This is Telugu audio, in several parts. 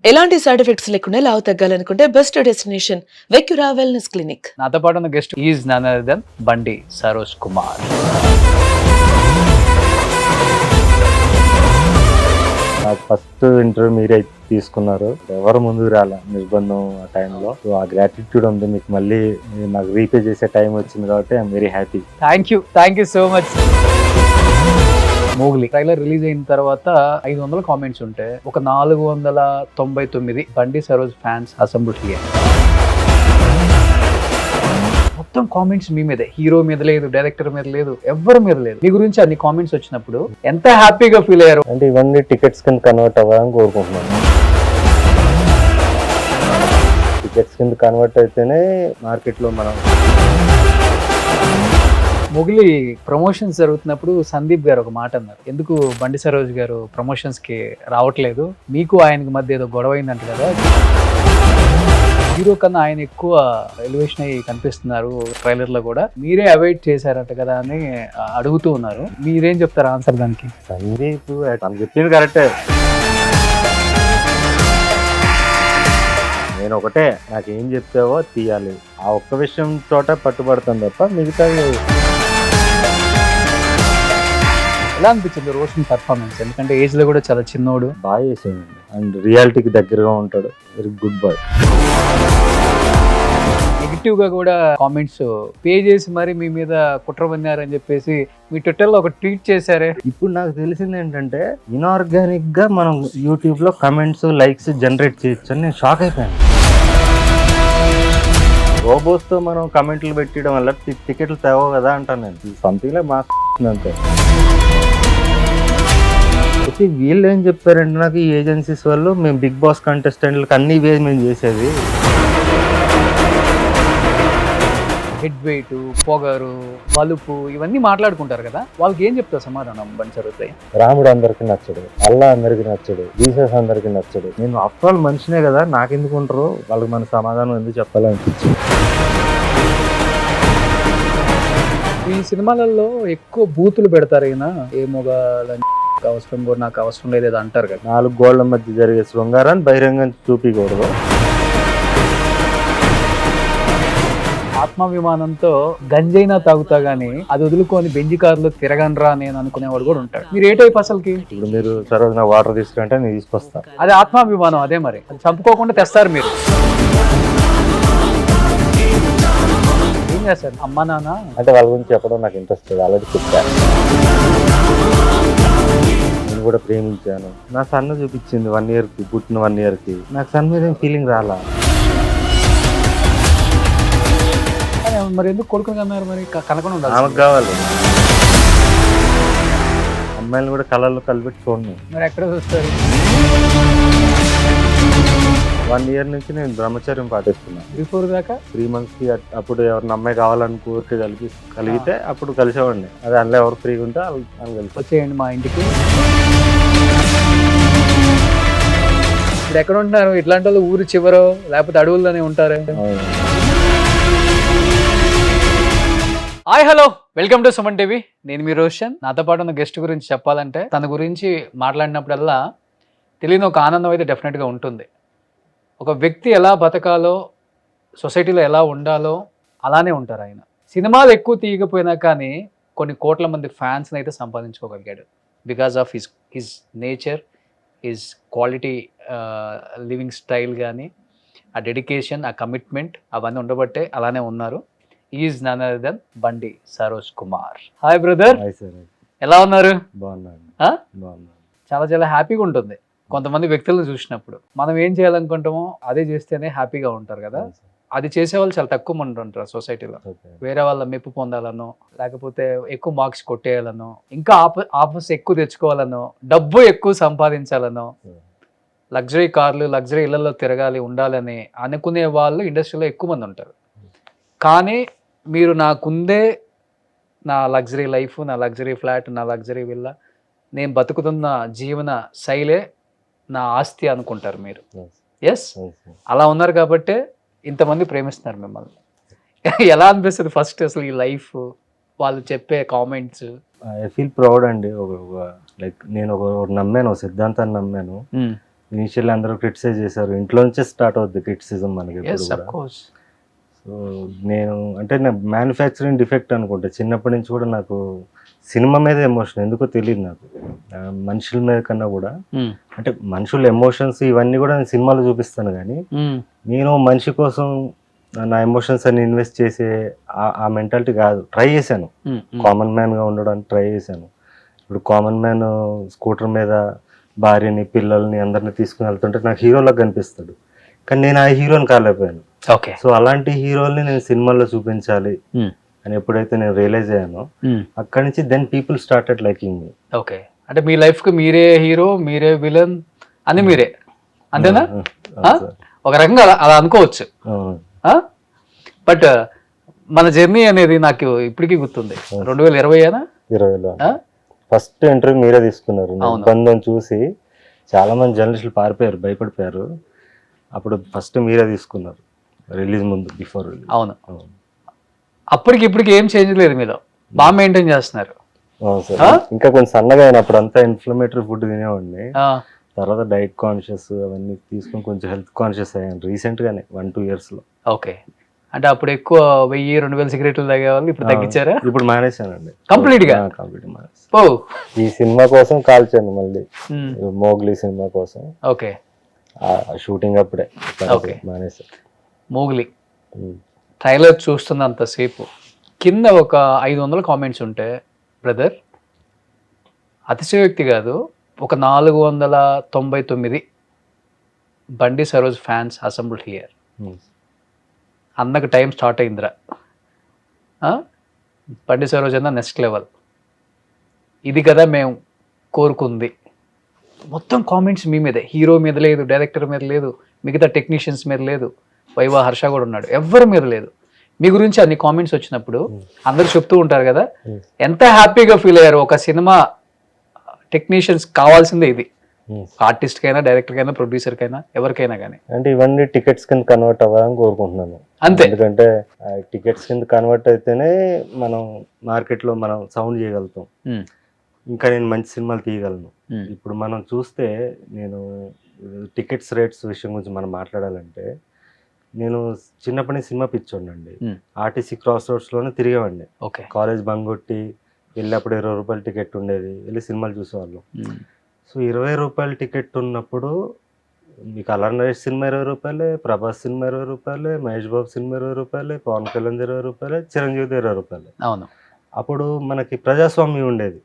ఎలాంటి సైడ్ ఎఫెక్ట్స్ లేకుండా లావు తగ్గాలనుకుంటే best destination Vcura wellness clinic. నాతో పాటు ఉన్న guest is none other than Bandi Saroj Kumar. నాకు ఫస్ట్ ఇంటర్వ్యూ మీరే తీసుకున్నారు, ఎవరు ముందుకు రాలే నిర్బంధం ఆ టైంలో. సో ఆ గ్రాటిట్యూడ్ ఉంది మీకు, మళ్ళీ నాకు రీపే చేసే టైం వచ్చింది కాబట్టి I'm very happy. Thank you so much. Mowgli trailer release అయిన తర్వాత 500 కామెంట్స్ ఉంటే ఒక 499 బండి సరోజ్ ఫ్యాన్స్ అసెంబ్లీ అయ్యారు. మొత్తం కామెంట్స్ మీ మీదే, హీరో మీద లేదు, డైరెక్టర్ మీద లేదు, ఎవరి మీద లేదు. మీ గురించి అన్ని కామెంట్స్ వచ్చినప్పుడు ఎంత హ్యాపీగా ఫీల్ అయ్యారు? అంటే ఇవన్నీ టికెట్స్ కింద కన్వర్ట్ అవ్వాలని కోరుకుంటున్నాను. టికెట్స్ కింద కన్వర్ట్ అయితేనే మార్కెట్లో మనం. మొగిలి ప్రమోషన్స్ జరుగుతున్నప్పుడు సందీప్ గారు ఒక మాట అన్నారు, ఎందుకు బండి సరోజ్ గారు ప్రమోషన్స్ కి రావట్లేదు, మీకు ఆయనకి మధ్య ఏదో గొడవ అయిందంట కదా, హీరో కన్నా ఆయన ఎక్కువ ఎలివేషన్ అయ్యి కనిపిస్తున్నారు ట్రైలర్ లో కూడా, మీరే అవాయిడ్ చేశారట కదా అని అడుగుతూ ఉన్నారు. మీరేం చెప్తారు ఆన్సర్ దానికి? సందీప్ తను చెప్పింది కరెక్టే. నేను ఒకటే, నాకేం చెప్తావో తీయాలి, ఆ ఒక్క విషయం చోట పట్టుబడతాను తప్ప మిగతా. ఎలా అనిపించింది రోషన్ పర్ఫార్మెన్స్? ఎందుకంటే ఏజ్ లో కూడా చాలా చిన్నోడు, బాగా చేసాడండి అండ్ రియాలిటీకి దగ్గరగా ఉంటాడు. Very good bye. నెగిటివ్ గా కూడా కామెంట్స్ పే చేసి మరి మీ మీద కుట్ర పన్నారని చెప్పేసి మీ ట్విట్టర్ లో ఒక ట్వీట్ చేశారే. ఇప్పుడు నాకు తెలిసింది ఏంటంటే ఇన్ఆర్గానిక్ గా మనం యూట్యూబ్ లో కమెంట్స్ లైక్స్ జనరేట్ చేయొచ్చు అని నేను షాక్ అయిపోయాను. రోబోస్ తో మనం కమెంట్లు పెట్టడం వల్ల టికెట్లు తేవో కదా అంటాను నేను. సంథింగ్ లైక్ మా అంతే. అయితే వీళ్ళు ఏం చెప్పారంటే నాకు, ఈ ఏజెన్సీస్ వాళ్ళు మేము బిగ్ బాస్ కంటెస్టెంట్లకు అన్ని వేసి మేము చేసేది, హెడ్ వెయిట్, పొగరు, బలుపు ఇవన్నీ మాట్లాడుకుంటారు కదా, వాళ్ళకి ఏం చెప్తారు సమాధానం బండి సరోజ్? రాముడు అందరికి నచ్చడు, అల్లా అందరికి నచ్చడు, జీసస్ అందరికి నచ్చడు. నేను ఆఫ్టర్ ఆల్ మనిషినే కదా, నాకెందుకు ఉంటారు, వాళ్ళకి మన సమాధానం ఎందుకు చెప్పాలనిపించింది. ఈ సినిమాలలో ఎక్కువ బూతులు పెడతారు, అయినా ఏ మొగాలని అవసరం కూడా నాకు అవసరం లేదు అంటారు కదా. 4 గోళ్ల మధ్య జరిగే శృంగారాన్ని బహిరంగం చూపించకూడదు. ఆత్మాభిమానంతో గంజైనా తాగుతా గానీ అది వదులుకొని బెంజి కార్లో తిరగనరా నేను అనుకునేవాడు కూడా ఉంటాడు. మీరు ఏ టైప్ అసలుకి? ఇప్పుడు మీరు సరోజ్ నా వాటర్ తీసుకుంటే నేను తీసుకొస్తా, అదే ఆత్మాభిమానం. అదే మరి అది చంపుకోకుండా తెస్తారు మీరు. ఏం చేస్తారు అమ్మా నాన్న అంటే వాళ్ళ గురించి చెప్పడం నాకు ఇంట్రెస్ట్ లేదు, ఆల్రెడీ చెప్పాను. నేను కూడా ప్రేమించాను, నా సన్న చూపించింది 1 year కి, పుట్టిన 1 year కి. నాకు సన్ మీద ఏం ఫీలింగ్ రాలా. మరి ఎందుకు కొడుకుని కన్నారు? మరి కనకుండా ఉండాలి, ఆమెకు కావాలి. అమ్మాయిలు కూడా కళల్లో కలిపెట్టి చూడండి. మరి ఎక్కడ చూస్తారు? 1 year నుంచి నేను బ్రహ్మచర్యం పాటిస్తున్నాను. బిఫోర్ దాకా 3 months కి అప్పుడు ఎవరిని అమ్మాయి కావాలని కోరిక కలిగితే అప్పుడు కలిసేవాడిని. అదే అందులో ఎవరు ఫ్రీగా ఉంటే వాళ్ళు కలిసి వచ్చేయండి మా ఇంటికి. ఇప్పుడు ఎక్కడ ఉంటున్నారు? ఇట్లాంటి వాళ్ళు ఊరు చివరో లేకపోతే అడవుల్లోనే ఉంటారు. Hi hello, welcome to Suman TV. నేను మీ రోషన్. నాతో పాటు ఉన్న గెస్ట్ గురించి చెప్పాలంటే, తన గురించి మాట్లాడినప్పుడల్లా తెలియని ఒక ఆనందం అయితే డెఫినెట్గా ఉంటుంది. ఒక వ్యక్తి ఎలా బతకాలో, సొసైటీలో ఎలా ఉండాలో అలానే ఉంటారు ఆయన. సినిమాలు ఎక్కువ తీయకపోయినా కానీ కొన్ని కోట్ల మంది ఫ్యాన్స్ని అయితే సంపాదించుకోగలిగాడు. Because of his nature, his quality living style కానీ, ఆ డెడికేషన్, ఆ కమిట్మెంట్ అవన్నీ ఉండబట్టే అలానే ఉన్నారు. Is none other than Bandi Saroj Kumar. Hi brother, ఎలా ఉన్నారు? బాగున్నాను. చాలా చాలా హ్యాపీగా ఉంటుంది కొంతమంది వ్యక్తులను చూసినప్పుడు. మనం ఏం చేయాలనుకుంటామో అదే చేస్తేనే హ్యాపీగా ఉంటారు కదా. అది చేసేవాళ్ళు చాలా తక్కువ మంది ఉంటారు సొసైటీలో. వేరే వాళ్ళ మెప్పు పొందాలనో, లేకపోతే ఎక్కువ మార్క్స్ కొట్టేయాలనో, ఇంకా ఆఫర్స్ ఎక్కువ తెచ్చుకోవాలనో, డబ్బు ఎక్కువ సంపాదించాలనో, లగ్జరీ కార్లు, లగ్జరీ ఇళ్లలో తిరగాలి, ఉండాలని అనుకునే వాళ్ళు ఇండస్ట్రీలో ఎక్కువ మంది ఉంటారు. కానీ మీరు నాకుందే నా లగ్జరీ లైఫ్, నా లగ్జరీ ఫ్లాట్, నా లగ్జరీ విల్లా, నేను బతుకుతున్న జీవన శైలే నా ఆస్తి అనుకుంటారు మీరు. ఎస్, అలా ఉన్నారు కాబట్టే ఇంతమంది ప్రేమిస్తున్నారు మిమ్మల్ని. ఎలా అనిపిస్తుంది ఫస్ట్ అసలు ఈ లైఫ్, వాళ్ళు చెప్పే కామెంట్స్? ఐ ఫీల్ ప్రౌడ్ అండి. లైక్ నేను ఒక నమ్మాను, ఒక సిద్ధాంతాన్ని నమ్మాను. ఇనిషియల్ అందరూ క్రిటిసైజ్ చేశారు, ఇంట్లో నుంచే స్టార్ట్ అవుద్ది క్రిటిసిజం మనకి ఎప్పుడు ఎస్ ఆఫ్ కూడా. కోర్స్. సో నేను అంటే నా మ్యానుఫ్యాక్చరింగ్ డిఫెక్ట్ అనుకుంటా, చిన్నప్పటి నుంచి కూడా నాకు సినిమా మీద ఎమోషన్ ఎందుకో తెలియదు నాకు, మనుషుల మీద కన్నా కూడా. అంటే మనుషుల ఎమోషన్స్ ఇవన్నీ కూడా నేను సినిమాలో చూపిస్తాను, కానీ నేను మనిషి కోసం నా ఎమోషన్స్ అన్ని ఇన్వెస్ట్ చేసే ఆ మెంటాలిటీ కాదు. ట్రై చేశాను, కామన్ మ్యాన్గా ఉండడానికి ట్రై చేశాను. ఇప్పుడు కామన్ మ్యాన్ స్కూటర్ మీద భార్యని పిల్లల్ని అందరిని తీసుకుని వెళ్తుంటే నాకు హీరోలాగా కనిపిస్తాడు, కానీ నేను ఆ హీరోని కాలేకపోయాను. ఓకే. సో అలాంటి హీరోల్ని నేను సినిమాల్లో చూపించాలి అని ఎప్పుడైతే నేను రియలైజ్ అయ్యానో, అక్కడి నుంచి then people started liking me. Okay, అంటే మీ లైఫ్ కి మీరే హీరో, మీరే విలన్ అని మీరే, అంతేనా? ఒక రకంగా అలా అనుకోవచ్చు. బట్ మన జర్నీ అనేది నాకు ఇప్పటికీ గుర్తుంది. 2020 20లో ఫస్ట్ ఇంటర్వ్యూ మీరే తీసుకున్నారు. నిర్బంధం చూసి చాలా మంది జర్నలిస్టులు పారిపోయారు, భయపడిపోయారు. అప్పుడు ఫస్ట్ మీరే తీసుకున్నారు, రిలీజ్ ముందు, బిఫోర్ రిలీజ్. అవును, అప్పటికి ఇప్పటికి ఏం చేంజ్ లేదు, మీలో బాగా మెయింటైన్ చేస్తున్నారు. ఇంకా కొంచెం సన్నగా అయినప్పుడు అంతా ఇన్ఫ్లమేటరీ ఫుడ్ తినేవాడిని, తర్వాత డైట్ కాన్షియస్ అవన్నీ తీసుకుని కొంచెం హెల్త్ కాన్షియస్ అయ్యాను రీసెంట్ గానే 1-2 years లో. ఓకే, అంటే అప్పుడు ఎక్కువ 1000-2000 సిగరెట్లు తాగేవాళ్ళు, ఇప్పుడు తగ్గించారా? ఇప్పుడు మానేశానండి కంప్లీట్ గా. మానేసి ఈ సినిమా కోసం కాల్చాను మళ్ళీ, మోగ్లీ సినిమా కోసం. ఓకే, షూటింగ్ అప్పుడే మానేసా. మోగ్లీ ట్రైలర్ చూస్తున్నంతసేపు కింద ఒక 500 కామెంట్స్ ఉంటే, బ్రదర్ అతిశయోక్తి కాదు, ఒక 499 బండి సరోజ్ ఫ్యాన్స్ అసెంబ్ల్డ్ హియర్. అన్నకు టైం స్టార్ట్ అయిందిరా, బండి సరోజ్ అన్న నెక్స్ట్ లెవెల్, ఇది కదా మేము కోరుకుంది. మొత్తం కామెంట్స్ మీ మీదే, హీరో మీద లేదు, డైరెక్టర్ మీద లేదు, మిగతా టెక్నీషియన్స్ మీద లేదు, వైవా హర్ష కూడా ఉన్నాడు, ఎవరి మీద లేదు. మీ గురించి అన్ని కామెంట్స్ వచ్చినప్పుడు అందరు చెప్తూ ఉంటారు కదా, ఎంత హ్యాపీగా ఫీల్ అయ్యారు. ఒక సినిమా టెక్నీషియన్స్ కావాల్సిందే ఇది, ఆర్టిస్ట్ కైనా, డైరెక్టర్ కైనా, ప్రొడ్యూసర్ కైనా, ఎవరికైనా కానీ. అంటే ఇవన్నీ టికెట్స్ కింద కన్వర్ట్ అవ్వాలని కోరుకుంటున్నాను అంతే. ఎందుకంటే టికెట్స్ కింద కన్వర్ట్ అయితేనే మనం మార్కెట్ లో మనం సౌండ్ చేయగలుగుతాం, ఇంకా నేను మంచి సినిమాలు తీయగలను. ఇప్పుడు మనం చూస్తే, నేను టికెట్స్ రేట్స్ విషయం గురించి మనం మాట్లాడాలంటే, నేను చిన్నప్పటి నుంచి సినిమా పిచ్చోండి. ఆర్టీసీ క్రాస్ రోడ్స్ లోనే తిరిగేవాడిని. కాలేజ్ బంక్ కొట్టి వెళ్ళినప్పుడు 20 రూపాయల టికెట్ ఉండేది, వెళ్ళి సినిమాలు చూసేవాళ్ళం. సో 20 రూపాయల టికెట్ ఉన్నప్పుడు మీకు అల్లరి నరేష్ సినిమా 20 రూపాయలే, ప్రభాస్ సినిమా 20 రూపాయలే, మహేష్ బాబు సినిమా 20 రూపాయలే, పవన్ కళ్యాణ్ 20 రూపాయలే, చిరంజీవి 20 రూపాయలే. అవును, అప్పుడు మనకి ప్రజాస్వామ్యం ఉండేది,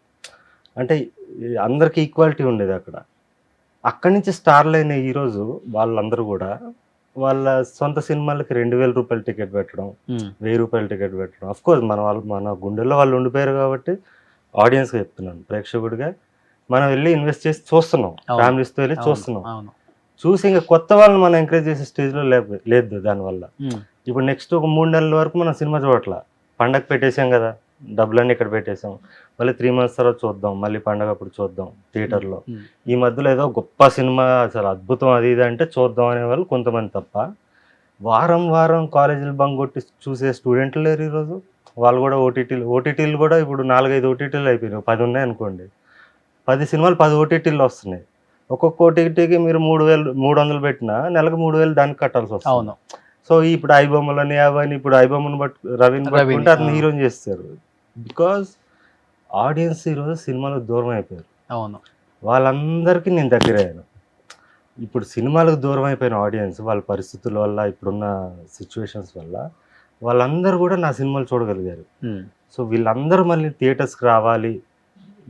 అంటే అందరికి ఈక్వాలిటీ ఉండేది అక్కడ. అక్కడి నుంచి స్టార్లు అయిన ఈరోజు వాళ్ళందరూ కూడా వాళ్ళ సొంత సినిమాలకి 2000 రూపాయల టికెట్ పెట్టడం, 1000 రూపాయల టికెట్ పెట్టడం. అఫ్ కోర్స్ మన గుండెల్లో వాళ్ళు ఉండిపోయారు కాబట్టి ఆడియన్స్గా చెప్తున్నాను, ప్రేక్షకుడిగా మనం వెళ్ళి ఇన్వెస్ట్ చేసి చూస్తున్నాం, ఫ్యామిలీస్తో వెళ్ళి చూస్తున్నాం. చూసి ఇంకా కొత్త వాళ్ళని మనం ఎంకరేజ్ చేసే స్టేజ్లో లేదు దానివల్ల. ఇప్పుడు నెక్స్ట్ ఒక 3 నెలల వరకు మనం సినిమా చూడట్లా, పండగ పెట్టేసాం కదా, డబ్బులన్నీ ఇక్కడ పెట్టేసాం, మళ్ళీ 3 months తర్వాత చూద్దాం, మళ్ళీ పండగ అప్పుడు చూద్దాం థియేటర్లో. ఈ మధ్యలో ఏదో గొప్ప సినిమా అసలు అద్భుతం అది ఇది అంటే చూద్దాం అనేవాళ్ళు కొంతమంది తప్ప, వారం వారం కాలేజీలు బంక్ కొట్టి చూసే స్టూడెంట్లు లేరు ఈరోజు. వాళ్ళు కూడా ఓటీటీలు కూడా ఇప్పుడు 4-5 ఓటీటీలు అయిపోయినాయి, 10 ఉన్నాయి అనుకోండి, 10 సినిమాలు 10 ఓటీటీలు వస్తున్నాయి. ఒక్కొక్క ఓటీటీకి మీరు 300 పెట్టినా నెలకు 3000 దానికి కట్టాల్సి వస్తుంది. సో ఇప్పుడు ఐబొమ్మలని అవన్నీ, ఇప్పుడు ఐబొమ్మను రవిని పట్టుకుంటే అతను హీరోని చేస్తారు. బికాజ్ ఆడియన్స్ ఈరోజు సినిమాలకు దూరం అయిపోయారు. అవును, వాళ్ళందరికీ నేను దగ్గర అయ్యాను. ఇప్పుడు సినిమాలకు దూరం అయిపోయిన ఆడియన్స్ వాళ్ళ పరిస్థితుల వల్ల, ఇప్పుడున్న సిచ్యువేషన్స్ వల్ల వాళ్ళందరూ కూడా నా సినిమాలు చూడగలిగారు. సో వీళ్ళందరూ మళ్ళీ థియేటర్స్కి రావాలి,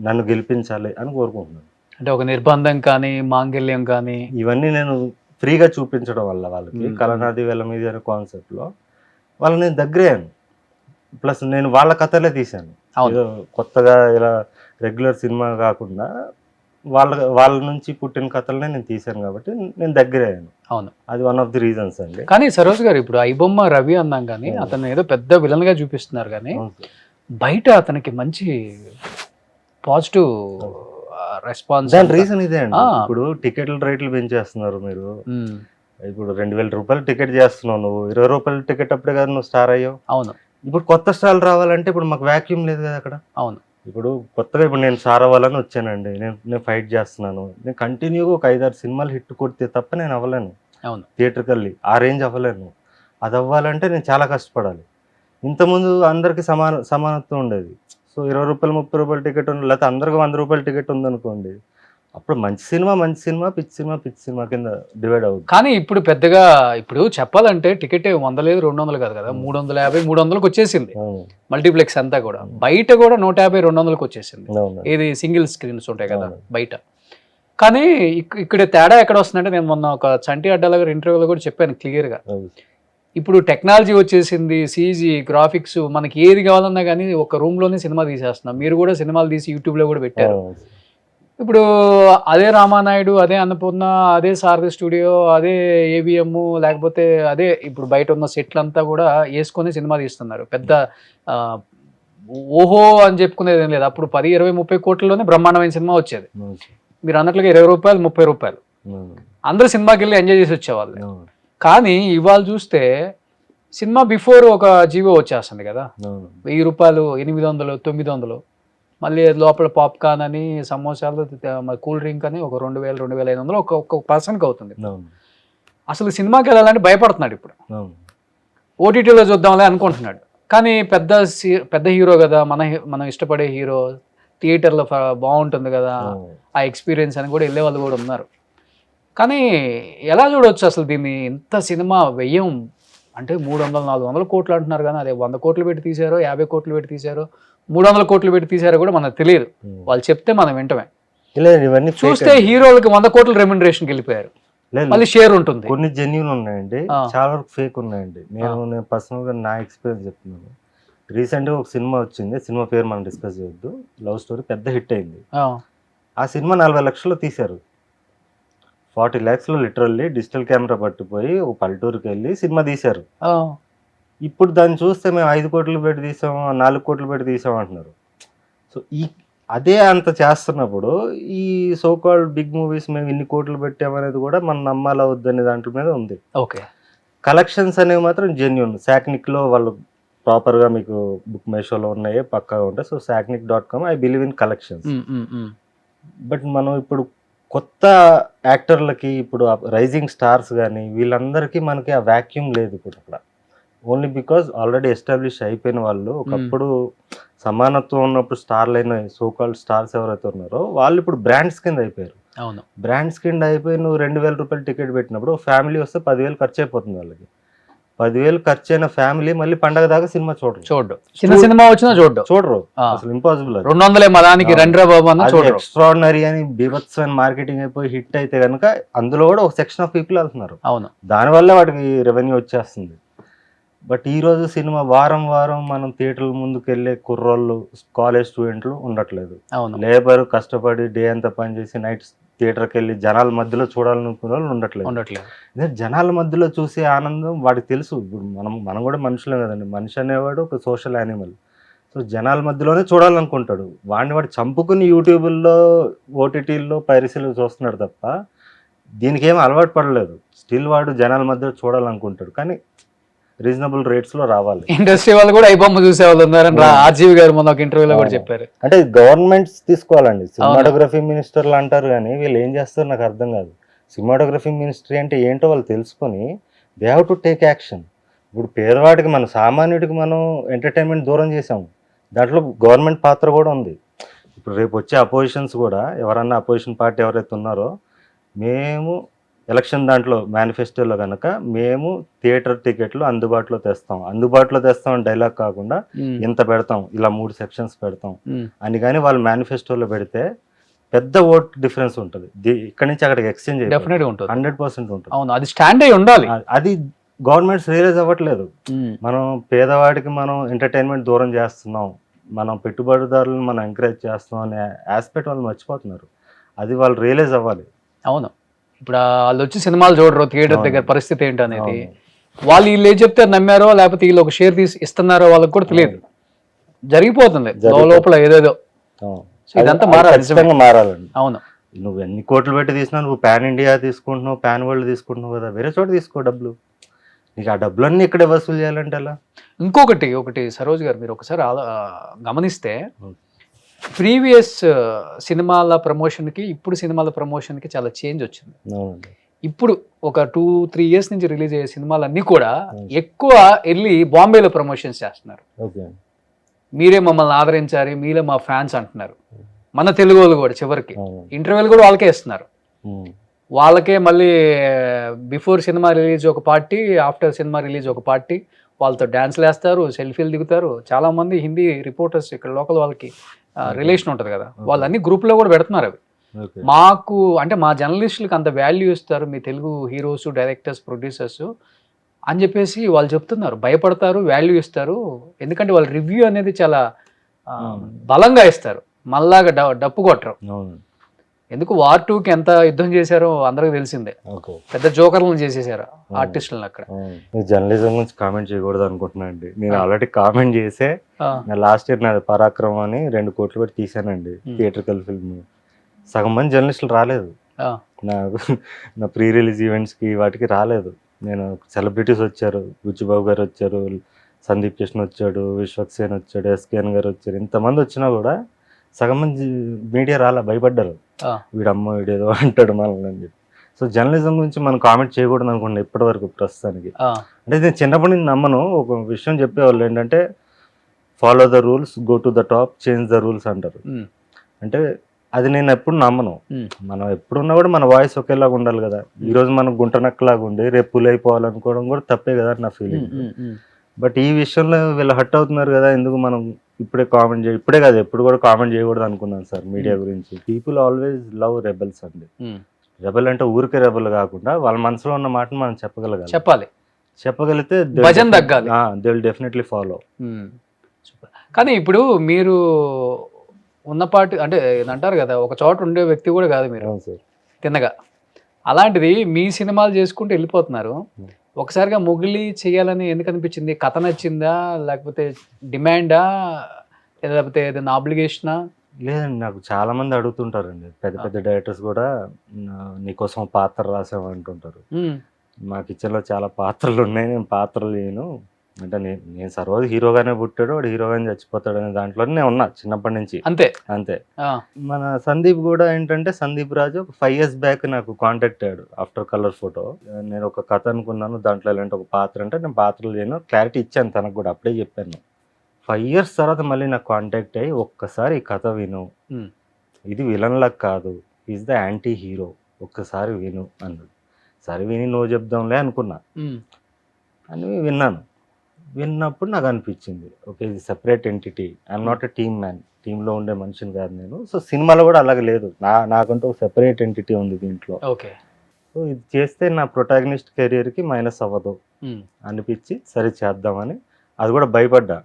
నన్ను గెలిపించాలి అని కోరుకుంటున్నాను. అంటే ఒక నిర్బంధం కానీ, మాంగళ్యం కానీ, ఇవన్నీ నేను ఫ్రీగా చూపించడం వల్ల వాళ్ళకి, కలనాది వేల మీద అనే కాన్సెప్ట్లో వాళ్ళని నేను దగ్గరయ్యాను. ప్లస్ నేను వాళ్ళ కథలే తీశాను, ఏదో కొత్తగా ఇలా రెగ్యులర్ సినిమా కాకుండా వాళ్ళ నుంచి పుట్టిన కథలనే నేను తీశాను కాబట్టి నేను దగ్గరయ్యాను. అవును, అది వన్ ఆఫ్ ది రీజన్స్ అండి. కానీ సరోజ్ గారు, ఇప్పుడు ఐబొమ్మ రవి అన్నాం కానీ అతను ఏదో పెద్ద విలన్ గా చూపిస్తున్నారు, కానీ బయట అతనికి మంచి పాజిటివ్ రెస్పాన్స్. దాని రీజన్ ఇదే అండి, ఇప్పుడు టికెట్ల రేట్లు పెంచేస్తున్నారు మీరు. ఇప్పుడు 2000 రూపాయలు టికెట్ చేస్తున్నావు నువ్వు, 20 రూపాయల టికెట్ అప్పుడే కదా నువ్వు స్టార్ అయ్యావు. అవును, ఇప్పుడు కొత్త స్టార్లు రావాలంటే ఇప్పుడు మాకు వ్యాక్యూమ్ లేదు కదా అక్కడ. అవును, ఇప్పుడు కొత్తగా ఇప్పుడు నేను స్టార్ అవ్వాలని వచ్చానండి, నేను ఫైట్ చేస్తున్నాను, నేను కంటిన్యూగా ఒక 5-6 సినిమాలు హిట్ కొడితే తప్ప నేను అవ్వలేను. అవును. థియేటర్కి వెళ్ళి ఆ రేంజ్ అవ్వలేను. అది అవ్వాలంటే నేను చాలా కష్టపడాలి. ఇంతకుముందు అందరికీ సమానత్వం ఉండేది. సో రూ. 20, రూ. 30 టికెట్ ఉంది, లేకపోతే అందరికి రూ. 100 టికెట్ ఉందనుకోండి, అప్పుడు మంచి సినిమా, పిచ్చి సినిమా కింద డివైడ్ అవుతుంది. కానీ ఇప్పుడు పెద్దగా ఇప్పుడు చెప్పాలంటే టికెట్ 100 లేదు 200 కాదు కదా, 350 300కి వచ్చేసింది మల్టీప్లెక్స్ అంతా కూడా. బయట కూడా 150 200కి వచ్చేసింది. ఇది సింగిల్ స్క్రీన్స్ ఉంటాయి కదా బయట. కానీ ఇక్కడ తేడా ఎక్కడ వస్తుందంటే, నేను మొన్న ఒక చంటి అడ్డాల గారి ఇంటర్వ్యూలో కూడా చెప్పాను క్లియర్గా. ఇప్పుడు టెక్నాలజీ వచ్చేసింది, సీజీ గ్రాఫిక్స్, మనకి ఏది కావాలన్నా కానీ ఒక రూమ్లోనే సినిమా తీసేస్తున్నాం. మీరు కూడా సినిమాలు తీసి యూట్యూబ్లో కూడా పెట్టారు. ఇప్పుడు అదే రామానాయుడు, అదే అన్నపూర్ణ, అదే సారథి స్టూడియో, అదే ఏవిఎం, లేకపోతే అదే ఇప్పుడు బయట ఉన్న సెట్లంతా కూడా వేసుకొని సినిమా తీస్తున్నారు. పెద్ద ఓహో అని చెప్పుకునేది ఏం లేదు. అప్పుడు 10, 20, 30 కోట్లలోనే బ్రహ్మాండమైన సినిమా వచ్చేది. మీరు అన్నట్లుగా రూ. 20, 30 అందరూ సినిమాకి వెళ్ళి ఎంజాయ్ చేసి వచ్చేవాళ్ళు. కానీ ఇవాళ చూస్తే సినిమా బిఫోర్ ఒక జీవో వచ్చేస్తుంది కదా, రూ. 1000, 800, 900, మళ్ళీ లోపల పాప్కార్న్ అని, సమోసాలు, కూల్ డ్రింక్ అని ఒక 2000, 2500 ఒక్కొక్క పర్సన్కి అవుతుంది. అసలు సినిమాకి వెళ్ళాలంటే భయపడుతున్నాడు ఇప్పుడు. ఓటీటీలో చూద్దాంలే అనుకుంటున్నాడు. కానీ పెద్ద హీరో కదా, మనం ఇష్టపడే హీరో, థియేటర్లో బాగుంటుంది కదా ఆ ఎక్స్పీరియన్స్ అని కూడా వెళ్ళే వాళ్ళు కూడా ఉన్నారు. కానీ ఎలా చూడవచ్చు అసలు దీన్ని? ఇంత సినిమా వ్యయం అంటే 300, 400 కోట్లు అంటున్నారు, కానీ అదే 100 కోట్లు పెట్టి తీశారో, 50 కోట్లు పెట్టి తీశారో, 300 కోట్లు పెట్టి తీశారో కూడా మనకు తెలియదు. వాళ్ళు చెప్తే మనం వింటమే. చూస్తే హీరోలకి 100 కోట్ల రెమ్యునరేషన్కి వెళ్ళిపోయారు. మళ్ళీ షేర్ ఉంటుంది. కొన్ని జెన్యూన్ ఉన్నాయండి, చాలా వరకు ఫేక్ ఉన్నాయండి. నేను పర్సనల్గా నా ఎక్స్పీరియన్స్ చెప్తున్నాను. రీసెంట్గా ఒక సినిమా వచ్చింది, సినిమా పేరు మనం డిస్కస్ చేయొద్దు, లవ్ స్టోరీ, పెద్ద హిట్ అయింది. ఆ సినిమా 40 లక్షలు తీశారు. 40 lakhs లిటరల్లీ డిజిటల్ కెమెరా పట్టుపోయి ఒక పల్లెటూరుకి వెళ్ళి సినిమా తీశారు. ఇప్పుడు దాన్ని చూస్తే మేము 5 కోట్లు పెట్టి తీసాం, 4 కోట్లు పెట్టి తీసాం అంటున్నారు. సో అదే అంత చేస్తున్నప్పుడు ఈ సో కాల్డ్ బిగ్ మూవీస్ మేము ఇన్ని కోట్లు పెట్టామనేది కూడా మనం నమ్మాలా వద్దనే దాంట్లో మీద ఉంది. ఓకే, కలెక్షన్స్ అనేవి మాత్రం జెన్యూన్. సాక్నిక్లో వాళ్ళు ప్రాపర్గా మీకు బుక్ మేషోలో ఉన్నాయి, పక్కాగా ఉంటాయి. So sacknic.com, I believe in collections. But మనం ఇప్పుడు కొత్త యాక్టర్లకి, ఇప్పుడు రైజింగ్ స్టార్స్ కానీ వీళ్ళందరికీ మనకి ఆ వ్యాక్యూమ్ లేదు ఇప్పుడు అక్కడ. ఓన్లీ బికాజ్ ఆల్రెడీ ఎస్టాబ్లిష్ అయిపోయిన వాళ్ళు, ఒకప్పుడు సమానత్వం ఉన్నప్పుడు స్టార్లు అయిన సోకాల్డ్ స్టార్స్ ఎవరైతే ఉన్నారో వాళ్ళు ఇప్పుడు బ్రాండ్స్ కింద అయిపోయారు. అవును, బ్రాండ్స్ కింద అయిపోయి నువ్వు 2000 రూపాయలు టికెట్ పెట్టినప్పుడు ఫ్యామిలీ వస్తే 10,000 ఖర్చు అయిపోతుంది వాళ్ళకి. 10,000 ఖర్చు అయిన ఫ్యామిలీ మళ్ళీ పండగ దాకా సినిమా చూడరు. చిన్న సినిమా వచ్చినా చూడరు. అసలు ఇంపాసిబుల్. 200 మదానికి రండ్రా బాబు అన్న చూడరు. ఎక్స్ట్రాడినరీ అని బీభత్సమైన మార్కెటింగ్ అయిపోయి హిట్ అయితే కనుక అందులో కూడా ఒక సెక్షన్ ఆఫ్ పీపుల్ వెళ్తున్నారు. అవును, దానివల్ల వాటికి రెవెన్యూ వచ్చేస్తుంది. బట్ ఈరోజు సినిమా వారం మనం థియేటర్ల ముందుకు వెళ్ళే కుర్రోళ్ళు, కాలేజ్ స్టూడెంట్లు ఉండట్లేదు. లేబర్ కష్టపడి డే అంతా పనిచేసి నైట్ థియేటర్కి వెళ్ళి జనాల మధ్యలో చూడాలనుకునే వాళ్ళు ఉండట్లేదు. జనాల మధ్యలో చూసే ఆనందం వాడికి తెలుసు. ఇప్పుడు మనం కూడా మనుషులే కదండి, మనిషి అనేవాడు ఒక సోషల్ యానిమల్. సో జనాల మధ్యలోనే చూడాలనుకుంటాడు. వాడు చంపుకుని యూట్యూబ్లో, ఓటీటీల్లో, పైరసీలో చూస్తున్నాడు తప్ప దీనికి ఏం అలవాటు పడలేదు. స్టిల్ వాడు జనాల మధ్యలో చూడాలనుకుంటాడు, కానీ రీజనబుల్ రేట్స్ లో రావాలి. ఇండస్ట్రీ వాళ్ళు కూడా ఐబొమ్మ చూసే వాళ్ళు ఉన్నారని ఆర్జీవి గారు మొన్న ఒక ఇంటర్వ్యూలో కూడా చెప్పారు. అంటే గవర్నమెంట్స్ తీసుకోవాలండి. సినిమాటోగ్రఫీ మినిస్టర్లు అంటారు కానీ వీళ్ళు ఏం చేస్తారు నాకు అర్థం కాదు. సినిమాటోగ్రఫీ మినిస్ట్రీ అంటే ఏంటో వాళ్ళు తెలుసుకొని they have to take action. ఇప్పుడు పేదవాడికి, మన సామాన్యుడికి మనం ఎంటర్టైన్మెంట్ దూరం చేసాము. దాంట్లో గవర్నమెంట్ పాత్ర కూడా ఉంది. ఇప్పుడు రేపు వచ్చే అపోజిషన్స్ కూడా, ఎవరన్నా అపోజిషన్ పార్టీ ఎవరైతే ఉన్నారో, మేము ఎలక్షన్ దాంట్లో మేనిఫెస్టోలో కనుక మేము థియేటర్ టికెట్లు అందుబాటులో తెస్తాం అని డైలాగ్ కాకుండా ఇంత పెడతాం, ఇలా 3 సెక్షన్స్ పెడతాం అని కానీ వాళ్ళు మేనిఫెస్టోలో పెడితే పెద్ద ఓట్ డిఫరెన్స్ ఉంటుంది. ఇక్కడ నుంచి అక్కడికి ఎక్స్చేంజ్ 100% ఉంటుంది. అవును, అది స్టాండ్ అయి ఉండాలి. అది గవర్నమెంట్స్ రియలైజ్ అవ్వట్లేదు. మనం పేదవాడికి మనం ఎంటర్టైన్మెంట్ దూరం చేస్తున్నాం, మనం పెట్టుబడిదారులను మనం ఎంకరేజ్ చేస్తున్నాం అనే ఆస్పెక్ట్ వాళ్ళు మర్చిపోతున్నారు. అది వాళ్ళు రియలైజ్ అవ్వాలి. అవును, ఇప్పుడు వాళ్ళు వచ్చి సినిమాలు చూడరు, థియేటర్ దగ్గర పరిస్థితి ఏంటనేది వాళ్ళు వీళ్ళు ఏం చెప్తే నమ్మారో, లేకపోతే వీళ్ళు ఒక షేర్ తీసి ఇస్తున్నారో వాళ్ళకి కూడా తెలియదు. జరిగిపోతుంది లోపల ఏదేదో. ఇదంతా మారాలండి. అవును, నువ్వు ఎన్ని కోట్లు పెట్టి తీసినా, నువ్వు పాన్ ఇండియా తీసుకుంటున్నావు, పాన్ వరల్డ్ తీసుకుంటున్నావు కదా, వేరే చోట తీసుకో డబ్బులు. నీకు ఆ డబ్బులన్నీ ఇక్కడే వసూలు చేయాలంటే ఎలా? ఇంకొకటి సరోజ్ గారు, మీరు ఒకసారి గమనిస్తే ప్రీవియస్ సినిమాల ప్రమోషన్కి ఇప్పుడు సినిమాల ప్రమోషన్కి చాలా చేంజ్ వచ్చింది. అవునండి. ఇప్పుడు ఒక 2-3 ఇయర్స్ నుంచి రిలీజ్ అయ్యే సినిమాలన్నీ కూడా ఎక్కువ వెళ్ళి బాంబేలో ప్రమోషన్స్ చేస్తున్నారు. ఓకే. మీరే మమ్మల్ని ఆదరించారు, మీరే మా ఫ్యాన్స్ అంటున్నారు. మన తెలుగు వాళ్ళు కూడా చివరికి అవును. ఇంటర్వ్యూలు కూడా వాళ్ళకే ఇస్తున్నారు. ఉమ్. వాళ్ళకే మళ్ళీ బిఫోర్ సినిమా రిలీజ్ ఒక పార్టీ, ఆఫ్టర్ సినిమా రిలీజ్ ఒక పార్టీ, వాళ్ళతో డ్యాన్స్లు వేస్తారు, సెల్ఫీలు దిగుతారు. చాలా మంది హిందీ రిపోర్టర్స్ ఇక్కడ లోకల్ వాళ్ళకి రిలేషన్ ఉంటుంది కదా, వాళ్ళన్నీ గ్రూప్లో కూడా పెడుతున్నారు అవి. ఓకే. మాకు అంటే మా జర్నలిస్టులకు అంత వాల్యూ ఇస్తారు మీ తెలుగు హీరోస్, డైరెక్టర్స్, ప్రొడ్యూసర్స్ అని చెప్పేసి వాళ్ళు చెప్తున్నారు. భయపడతారు, వాల్యూ ఇస్తారు. ఎందుకంటే వాళ్ళ రివ్యూ అనేది చాలా బలంగా ఇస్తారు. మళ్ళాగా డప్పు కొట్టరు. అవును. ఎందుకు వార్ 2కి ఎంత యుద్ధం చేశారో అందరికి తెలిసిందే. ఓకే. పెద్ద జోకర్లను చేసేసారు ఆర్టిస్టులను అక్కడ. జర్నలిజం గురించి కామెంట్ చేయకూడదు అనుకుంటున్నా అండి. నేను ఆల్రెడీ కామెంట్ చేసే నా లాస్ట్ ఇయర్ నాది పరాక్రమం అని 2 కోట్లు పెట్టి తీసానండి థియేట్రికల్ ఫిల్మ్. సగం మంది జర్నలిస్టులు రాలేదు నా ప్రీ రిలీజ్ ఈవెంట్స్కి, వాటికి రాలేదు. నేను సెలబ్రిటీస్ వచ్చారు, బుచ్చిబాబు గారు వచ్చారు, సందీప్ కృష్ణ వచ్చాడు, విశ్వక్సేన్ వచ్చాడు, ఎస్కేఎన్ గారు వచ్చారు. ఇంతమంది వచ్చినా కూడా సగం మంది మీడియా రాలే, భయపడ్డారు. వీడేదో అంటాడు మనల్ని అని చెప్పి. సో జర్నలిజం గురించి మనం కామెంట్ చేయకూడదు అనుకోండి ఇప్పటి వరకు ప్రస్తుతానికి. అంటే నేను చిన్నప్పటి నుంచి నమ్మను. ఒక విషయం చెప్పేవాళ్ళు ఏంటంటే follow the rules, go to the top, change the rules అంటారు. అంటే అది నేను ఎప్పుడు నమ్మను. మనం ఎప్పుడున్నా కూడా మన వాయిస్ ఒకేలాగా ఉండాలి కదా. ఈరోజు మనం గుంటనక్కలాగా ఉండి రేపు పుల్ అయిపోవాలనుకోవడం కూడా తప్పే కదా నా ఫీలింగ్. బట్ ఈ విషయంలో వీళ్ళు హట్ అవుతున్నారు కదా, ఎందుకు మనం ఇప్పుడే కాదు ఎప్పుడు కూడా కామెంట్ చేయకూడదు అనుకున్నాను సార్ మీడియా గురించి. పీపుల్ ఆల్వేస్ లవ్ రెబెల్స్ అండి. రెబెల్ అంటే ఊరికే రెబెల్ కాకుండా వాళ్ళ మనసులో ఉన్న మాటను మనం చెప్పగలిగితే భజన తగ్గాలి, దే విల్ డెఫినెట్లీ ఫాలో. కానీ ఇప్పుడు మీరు ఉన్నపాటి అంటే అంటారు కదా, ఒక చోట ఉండే వ్యక్తి కూడా కాదు మీరు తిన్నగా. అలాంటిది మీ సినిమాలు చేసుకుంటూ వెళ్ళిపోతున్నారు. ఒకసారిగా మొగిలి చేయాలని ఎందుకు అనిపించింది? కథ నచ్చిందా, లేకపోతే డిమాండా, లేకపోతే ఏదైనా ఆబ్లిగేషనా? లేదండి, నాకు చాలా మంది అడుగుతుంటారండి. పెద్ద పెద్ద డైరెక్టర్స్ కూడా నీకోసం పాత్ర రాసాము అంటుంటారు. మా కిచెన్లో చాలా పాత్రలు ఉన్నాయి, నేను పాత్రలు లేను అంటే నేను సర్వోజు హీరోగానే పుట్టాడు, వాడు హీరోగానే చచ్చిపోతాడు అనే దాంట్లోనే నేను ఉన్నా చిన్నప్పటి నుంచి. అంతే. మన సందీప్ కూడా ఏంటంటే, సందీప్ రాజు ఒక 5 years బ్యాక్ నాకు కాంటాక్ట్ అయ్యాడు ఆఫ్టర్ కలర్ ఫోటో. నేను ఒక కథ అనుకున్నాను, దాంట్లో ఎలాంటి ఒక పాత్ర అంటే నేను పాత్రలు లేను, క్లారిటీ ఇచ్చాను తనకు కూడా, అప్పుడే చెప్పాను. 5 years తర్వాత మళ్ళీ నాకు కాంటాక్ట్ అయ్యి ఒక్కసారి ఈ కథ విను, ఇది విలన్ లాగా కాదు, ఈజ్ ద యాంటీ హీరో, ఒక్కసారి విను అన్నాడు. సరే విని నో చెప్దాంలే అనుకున్నా అని విన్నాను. విన్నప్పుడు నాకు అనిపించింది, ఓకే ఇది separate entity, I'm not a team man, టీంలో ఉండే మనిషిని కాదు నేను. సో సినిమాలో కూడా అలాగే లేదు, నాకంటూ ఒక సెపరేట్ ఎంటిటీ ఉంది దీంట్లో. సో ఇది చేస్తే నా ప్రొటాగనిస్ట్ కెరియర్కి మైనస్ అవ్వదు అనిపించి సరే చేద్దామని. అది కూడా భయపడ్డా,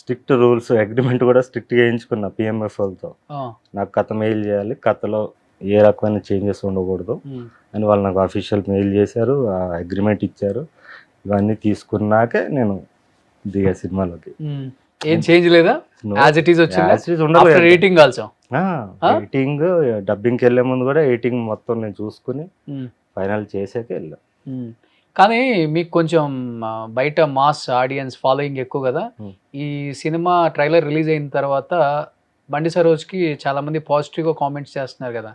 స్ట్రిక్ట్ రూల్స్ అగ్రిమెంట్ కూడా స్ట్రిక్ట్గా వేయించుకున్నా పిఎంఎఫ్ వాళ్ళతో. నాకు కథ మెయిల్ చేయాలి, కథలో ఏ రకమైన చేంజెస్ ఉండకూడదు అని వాళ్ళు నాకు అఫీషియల్ మెయిల్ చేశారు, అగ్రిమెంట్ ఇచ్చారు. ఇవన్నీ తీసుకున్నాకే నేను దిగా సినిమాలోకి. ఏం చేంజ్ లేదా? ఎడిటింగ్, డబ్బింగ్కి వెళ్ళే ముందు కూడా ఎడిటింగ్ మొత్తం నేను చూసుకుని ఫైనల్ చేసాకే వెళ్ళా. కానీ మీకు కొంచెం బయట మాస్ ఆడియన్స్ ఫాలోయింగ్ ఎక్కువ కదా. ఈ సినిమా ట్రైలర్ రిలీజ్ అయిన తర్వాత బండి సరోజ్కి చాలా మంది పాజిటివ్గా కామెంట్స్ చేస్తున్నారు కదా,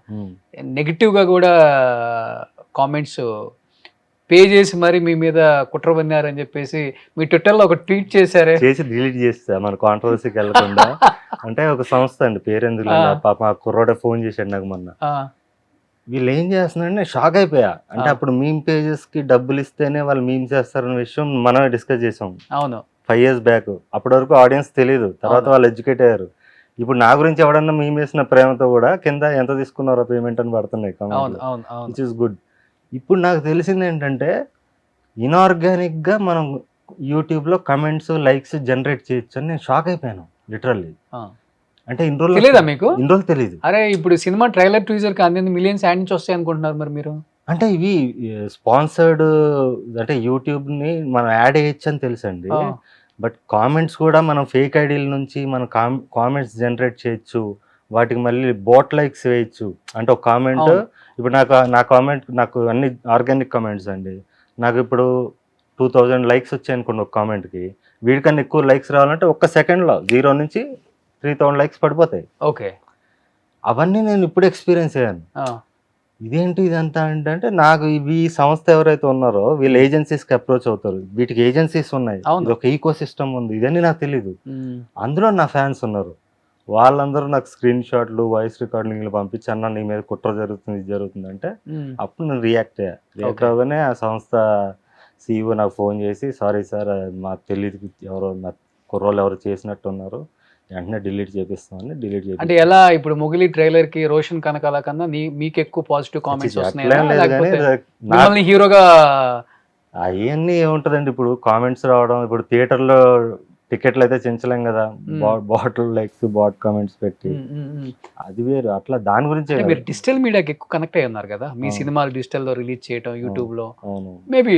నెగిటివ్గా కూడా కామెంట్స్ పే చేసి మరి మీ మీద కుట్ర పన్నారని చెప్పేసి మీ ట్విట్టర్లో ఒక ట్వీట్ చేశారే. చేసి డిలీట్ చేస్తా మన కాంట్రవర్సీకి వెళ్ళకుండా. అంటే ఒక సంస్థ అండి, పేరెందుకు పాప ఆ కుర్రోడే ఫోన్ చేశాడు నాకు మొన్న. వీళ్ళు ఏం చేస్తున్నారంటే నేను షాక్ అయిపోయా. అంటే అప్పుడు మీమ్ పేజెస్కి డబ్బులు ఇస్తేనే వాళ్ళు మీమ్ చేస్తారన్న విషయం మనమే డిస్కస్ చేసాం. అవును, 5 years బ్యాక్. అప్పటి వరకు ఆడియన్స్ తెలియదు, తర్వాత వాళ్ళు ఎడ్యుకేట్ అయ్యారు. ఇప్పుడు నా గురించి ఎవడన్నా మేము వేసిన ప్రేమతో కూడా కింద ఎంత తీసుకున్నారో పేమెంట్ అని పడుతున్నాయి, విచ్ ఇస్ గుడ్. ఇప్పుడు నాకు తెలిసింది ఏంటంటే, ఇన్ఆర్గానిక్గా మనం యూట్యూబ్లో కమెంట్స్, లైక్స్ జనరేట్ చేయొచ్చు అని నేను షాక్ అయిపోయాను లిటరల్లీ. అంటే ఇన్ని రోజులు తెలియదు. అరే ఇప్పుడు సినిమా ట్రైలర్ టీజర్ కి అన్ని మిలియన్స్ యాడ్ నుంచి వస్తాయి అనుకుంటున్నారు మరి మీరు? అంటే ఇవి స్పాన్సర్డ్, అంటే యూట్యూబ్ని మనం యాడ్ వేయచ్చు అని తెలుసండి. బట్ కామెంట్స్ కూడా మనం ఫేక్ ఐడీల నుంచి మనం కామెంట్స్ జనరేట్ చేయొచ్చు, వాటికి మళ్ళీ బోట్ లైక్స్ వేయచ్చు. అంటే ఒక కామెంట్ ఇప్పుడు నా కామెంట్, నాకు అన్ని ఆర్గానిక్ కామెంట్స్ అండి, నాకు ఇప్పుడు 2000 లైక్స్ వచ్చాయి అనుకోండి ఒక కామెంట్కి, వీడికన్నా ఎక్కువ లైక్స్ రావాలంటే ఒక్క సెకండ్లో 0 నుంచి 3000 లైక్స్ పడిపోతాయి. ఓకే. అవన్నీ నేను ఇప్పుడు ఎక్స్పీరియన్స్ అయ్యాను. ఇదేంటి ఇదంతా అంటే నాకు ఇవి ఈ సంస్థ ఎవరైతే ఉన్నారో వీళ్ళు ఏజెన్సీస్కి అప్రోచ్ అవుతారు. వీటికి ఏజెన్సీస్ ఉన్నాయి, అవును. ఇది ఒక ఈకో సిస్టమ్ ఉంది, ఇదన్నీ నాకు తెలీదు. అందులో నా ఫ్యాన్స్ ఉన్నారు. వాళ్ళందరూ నాకు స్క్రీన్ షాట్లు, వాయిస్ రికార్డింగ్లు పంపించి అన్న నీ మీద కుట్ర జరుగుతుంది, ఇది జరుగుతుంది అంటే అప్పుడు నేను రియాక్ట్ అవ్వగానే ఆ సంస్థ CEO నాకు ఫోన్ చేసి సారీ సార్ మాకు తెలియదు, ఎవరో నా కుర్రోళ్ళు ఎవరు చేసినట్టు ఉన్నారు, వెంటనే డిలీట్ చేపిస్తామని డిలీట్ చేసి. అంటే ఎలా ఇప్పుడు మొగిలి ట్రైలర్ కి రోషన్ కనకాల కన్నా మీకు ఎక్కువ పాజిటివ్ కామెంట్స్ వస్తున్నాయి, హీరోగా అవన్నీ ఏముంటదండి, ఇప్పుడు కామెంట్స్ రావడం, ఇప్పుడు థియేటర్లో టికెట్లు అయితే చించలేం కదా, బాటిల్ లైక్స్ బాట్ కామెంట్స్ పెట్టి, అది వేరు. అట్లా దాని గురించి మీరు డిజిటల్ మీడియాకి ఎక్కువ కనెక్ట్ అయ్యి ఉన్నారు కదా, మీ సినిమాలు డిజిటల్ లో రిలీజ్ చేయడం యూట్యూబ్ లో. మేబీ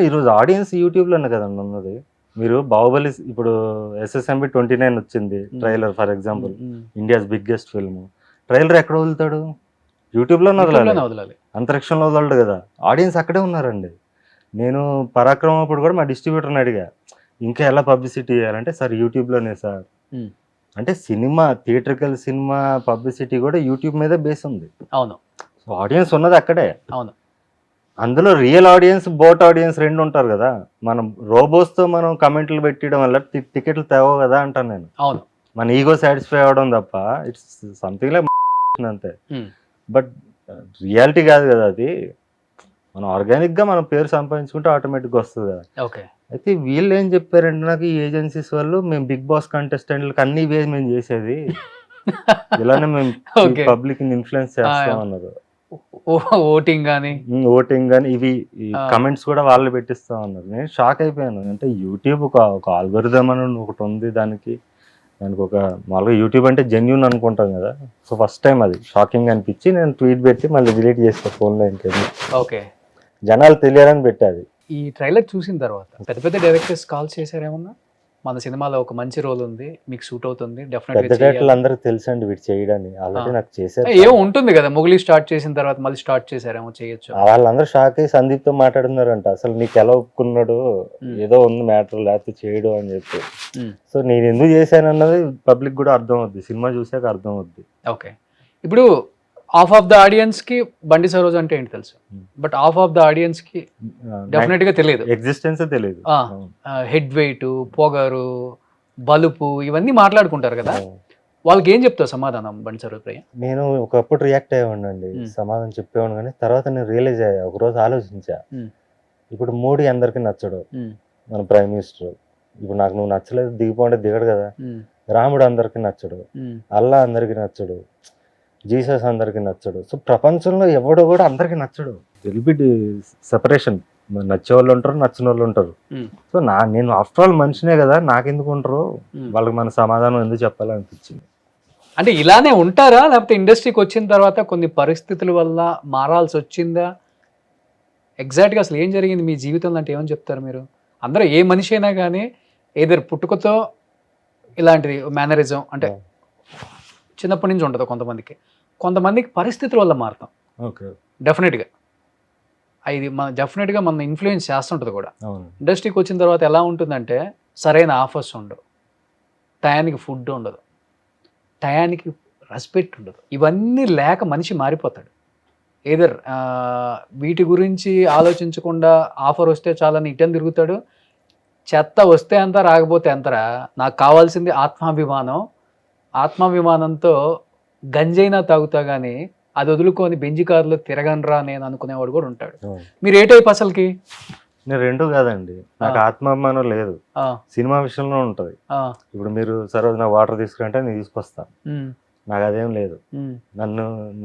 ఈరోజు ఆడియన్స్ యూట్యూబ్ లోనే కదండి ఉన్నది. మీరు బాహుబలి ఇప్పుడు SSMB 29 వచ్చింది trailer, for example India's biggest film, trailer ఎక్కడ వదులుతాడు? యూట్యూబ్ లో వదలాలి, అంతరిక్షంలో వదలడు కదా. ఆడియన్స్ అక్కడే ఉన్నారండి. నేను పరాక్రమం అప్పుడు కూడా మా డిస్ట్రిబ్యూటర్ని అడిగా ఇంకా ఎలా పబ్లిసిటీ చేయాలంటే, సార్ యూట్యూబ్లోనే సార్ అంటే సినిమా థియేట్రికల్ సినిమా పబ్లిసిటీ కూడా యూట్యూబ్ మీద బేస్ ఉంది. అవును, ఆడియన్స్ ఉన్నది అక్కడే. అవును, అందులో రియల్ ఆడియన్స్, బోట్ ఆడియన్స్ రెండు ఉంటారు కదా. మనం రోబోస్తో మనం కమెంట్లు పెట్టడం వల్ల టికెట్లు తేవో కదా అంటాను నేను. అవును, మన ఈగో సాటిస్ఫై అవ్వడం తప్ప ఇట్స్ సంథింగ్ లైక్ అంతే. బట్ రియాలిటీ కాదు కదా అది. మనం ఆర్గానిక్గా మన పేరు సంపాదించుకుంటే ఆటోమేటిక్గా వస్తుంది కదా. ఓకే. అయితే వీళ్ళు ఏం చెప్పారంటే నాకు, ఈ ఏజెన్సీస్ వాళ్ళు మేము బిగ్ బాస్ కంటెస్టెంట్లకు అన్ని వేసి మేము చేసేది ఇలానే మేము పబ్లిక్ ఇన్ఫ్లుయెన్స్ చేస్తాం అన్నారు. ఓటింగ్ కానీ ఇవి కమెంట్స్ కూడా వాళ్ళు పెట్టిస్తాం అన్నారు. నేను షాక్ అయిపోయాను. అంటే యూట్యూబ్ ఒక ఆల్గోరిథం అని ఒకటి ఉంది, దానికి ఒక మామూలుగా యూట్యూబ్ అంటే జెన్యూన్ అనుకుంటాం కదా. సో ఫస్ట్ టైం అది షాకింగ్ అనిపించి నేను ట్వీట్ పెట్టి మళ్ళీ డిలీట్ చేస్తాను ఫోన్లో. ఇంకేమి ఓకే, జనాలు తెలియాలని పెట్టాది. ఈ ట్రైలర్ చూసిన తర్వాత పెద్ద పెద్ద డైరెక్టర్స్ కాల్ చేశారేమన్నా, మన సినిమాలో ఒక మంచి రోల్ ఉంది, మీకు సూట్ అవుతుంది డెఫినెట్గా, అందరికి తెలుసండి వీటి చేయడానికి, ఆల్రెడీ నాకు చేశారు. ఏమో ఉంటుంది కదా, మొగిలి స్టార్ట్ చేసిన తర్వాత మళ్ళీ స్టార్ట్ చేశారేమో, చేయొచ్చు. వాళ్ళందరూ షాక్ అయ్యి సందీప్ తో మాట్లాడుతున్నారంట, అసలు నీకు ఎలా ఒప్పుకున్నాడు, ఏదో ఉంది మ్యాటర్ లేకపోతే చేయడు అని చెప్పి. సో నేను ఎందుకు చేశాను అన్నది పబ్లిక్ కూడా అర్థం అవుద్ది, సినిమా చూసాక అర్థం అవుద్ది. ఓకే. ఇప్పుడు హాఫ్ ఆఫ్ ద ఆడియన్స్ కి బండి సరోజ్ అంటే ఏంటి తెలుసు, but half of the audience కి డెఫినెట్ గా తెలియదు, ఎగ్జిస్టెన్స్ తెలియదు. హెడ్ వెయిట్, పొగరు, బలుపు ఇవన్నీ మాట్లాడుకుంటారు కదా, వాళ్ళకి ఏం చెప్తావు సమాధానం బండి సరోజ్ ప్రియ? నేను ఒకప్పుడు రియాక్ట్ అయ్యేవాడినండి, సమాధానం చెప్పేవాడు, కానీ తర్వాత నేను రియలైజ్ అయ్యా, ఒకరోజు ఆలోచించా. ఇప్పుడు మోడీ అందరికి నచ్చడు, మన ప్రైమ్ మినిస్టర్. ఇప్పుడు నాకు నువ్వు నచ్చలేదు దిగిపోంటే దిగడు కదా. రాముడు అందరికి నచ్చడు, అల్లా అందరికి నచ్చడు, జీసస్ అందరికి నచ్చడు. సో ప్రపంచంలో ఎవడో కూడా అందరికి నచ్చడు. విల్ బి సెపరేషన్, నచ్చే వాళ్ళు ఉంటారు, నచ్చిన వాళ్ళు ఉంటారు. సో నేను ఆఫ్టర్ ఆల్ మనిషినే కదా, నాకెందుకు ఉంటారు, వాళ్ళకి మన సమాధానం ఎందుకు చెప్పాలనిపించింది. అంటే ఇలానే ఉంటారా, లేకపోతే ఇండస్ట్రీకి వచ్చిన తర్వాత కొన్ని పరిస్థితుల వల్ల మారాల్సి వచ్చిందా? ఎగ్జాక్ట్గా అసలు ఏం జరిగింది మీ జీవితంలో అంటే ఏమని చెప్తారు మీరు? అందరూ ఏ మనిషి అయినా కానీ ఏదర్ పుట్టుకతో ఇలాంటిది మేనరిజం అంటే చిన్నప్పటి నుంచి ఉంటుంది కొంతమందికి పరిస్థితుల వల్ల మారుతాం. ఓకే, డెఫినెట్గా ఇది డెఫినెట్గా మన ఇన్ఫ్లుయెన్స్ చేస్తుంటుంది కూడా. ఇండస్ట్రీకి వచ్చిన తర్వాత ఎలా ఉంటుందంటే, సరైన ఆఫర్స్ ఉండవు, టయానికి ఫుడ్ ఉండదు, టయానికి రెస్పెక్ట్ ఉండదు, ఇవన్నీ లేక మనిషి మారిపోతాడు. ఏదర్ వీటి గురించి ఆలోచించకుండా ఆఫర్ వస్తే చాలని ఇటని తిరుగుతాడు. చెత్త వస్తే అంతా రాకపోతే ఎంతరా, నాకు కావాల్సింది ఆత్మాభిమానంతో గంజైనా తాగుతా కానీ అది వదులుకొని బెంజి కారులో తిరగనరా నేను అనుకునేవాడు కూడా ఉంటాడు. మీరు ఏ టైప్ అసలుకి? నేను రెండు కాదండి, నాకు ఆత్మాభిమానం లేదు, సినిమా విషయంలో ఉంటది. ఇప్పుడు మీరు సరోజు నాకు వాటర్ తీసుకుంటే నేను తీసుకొస్తాను, నాకు అదేం లేదు.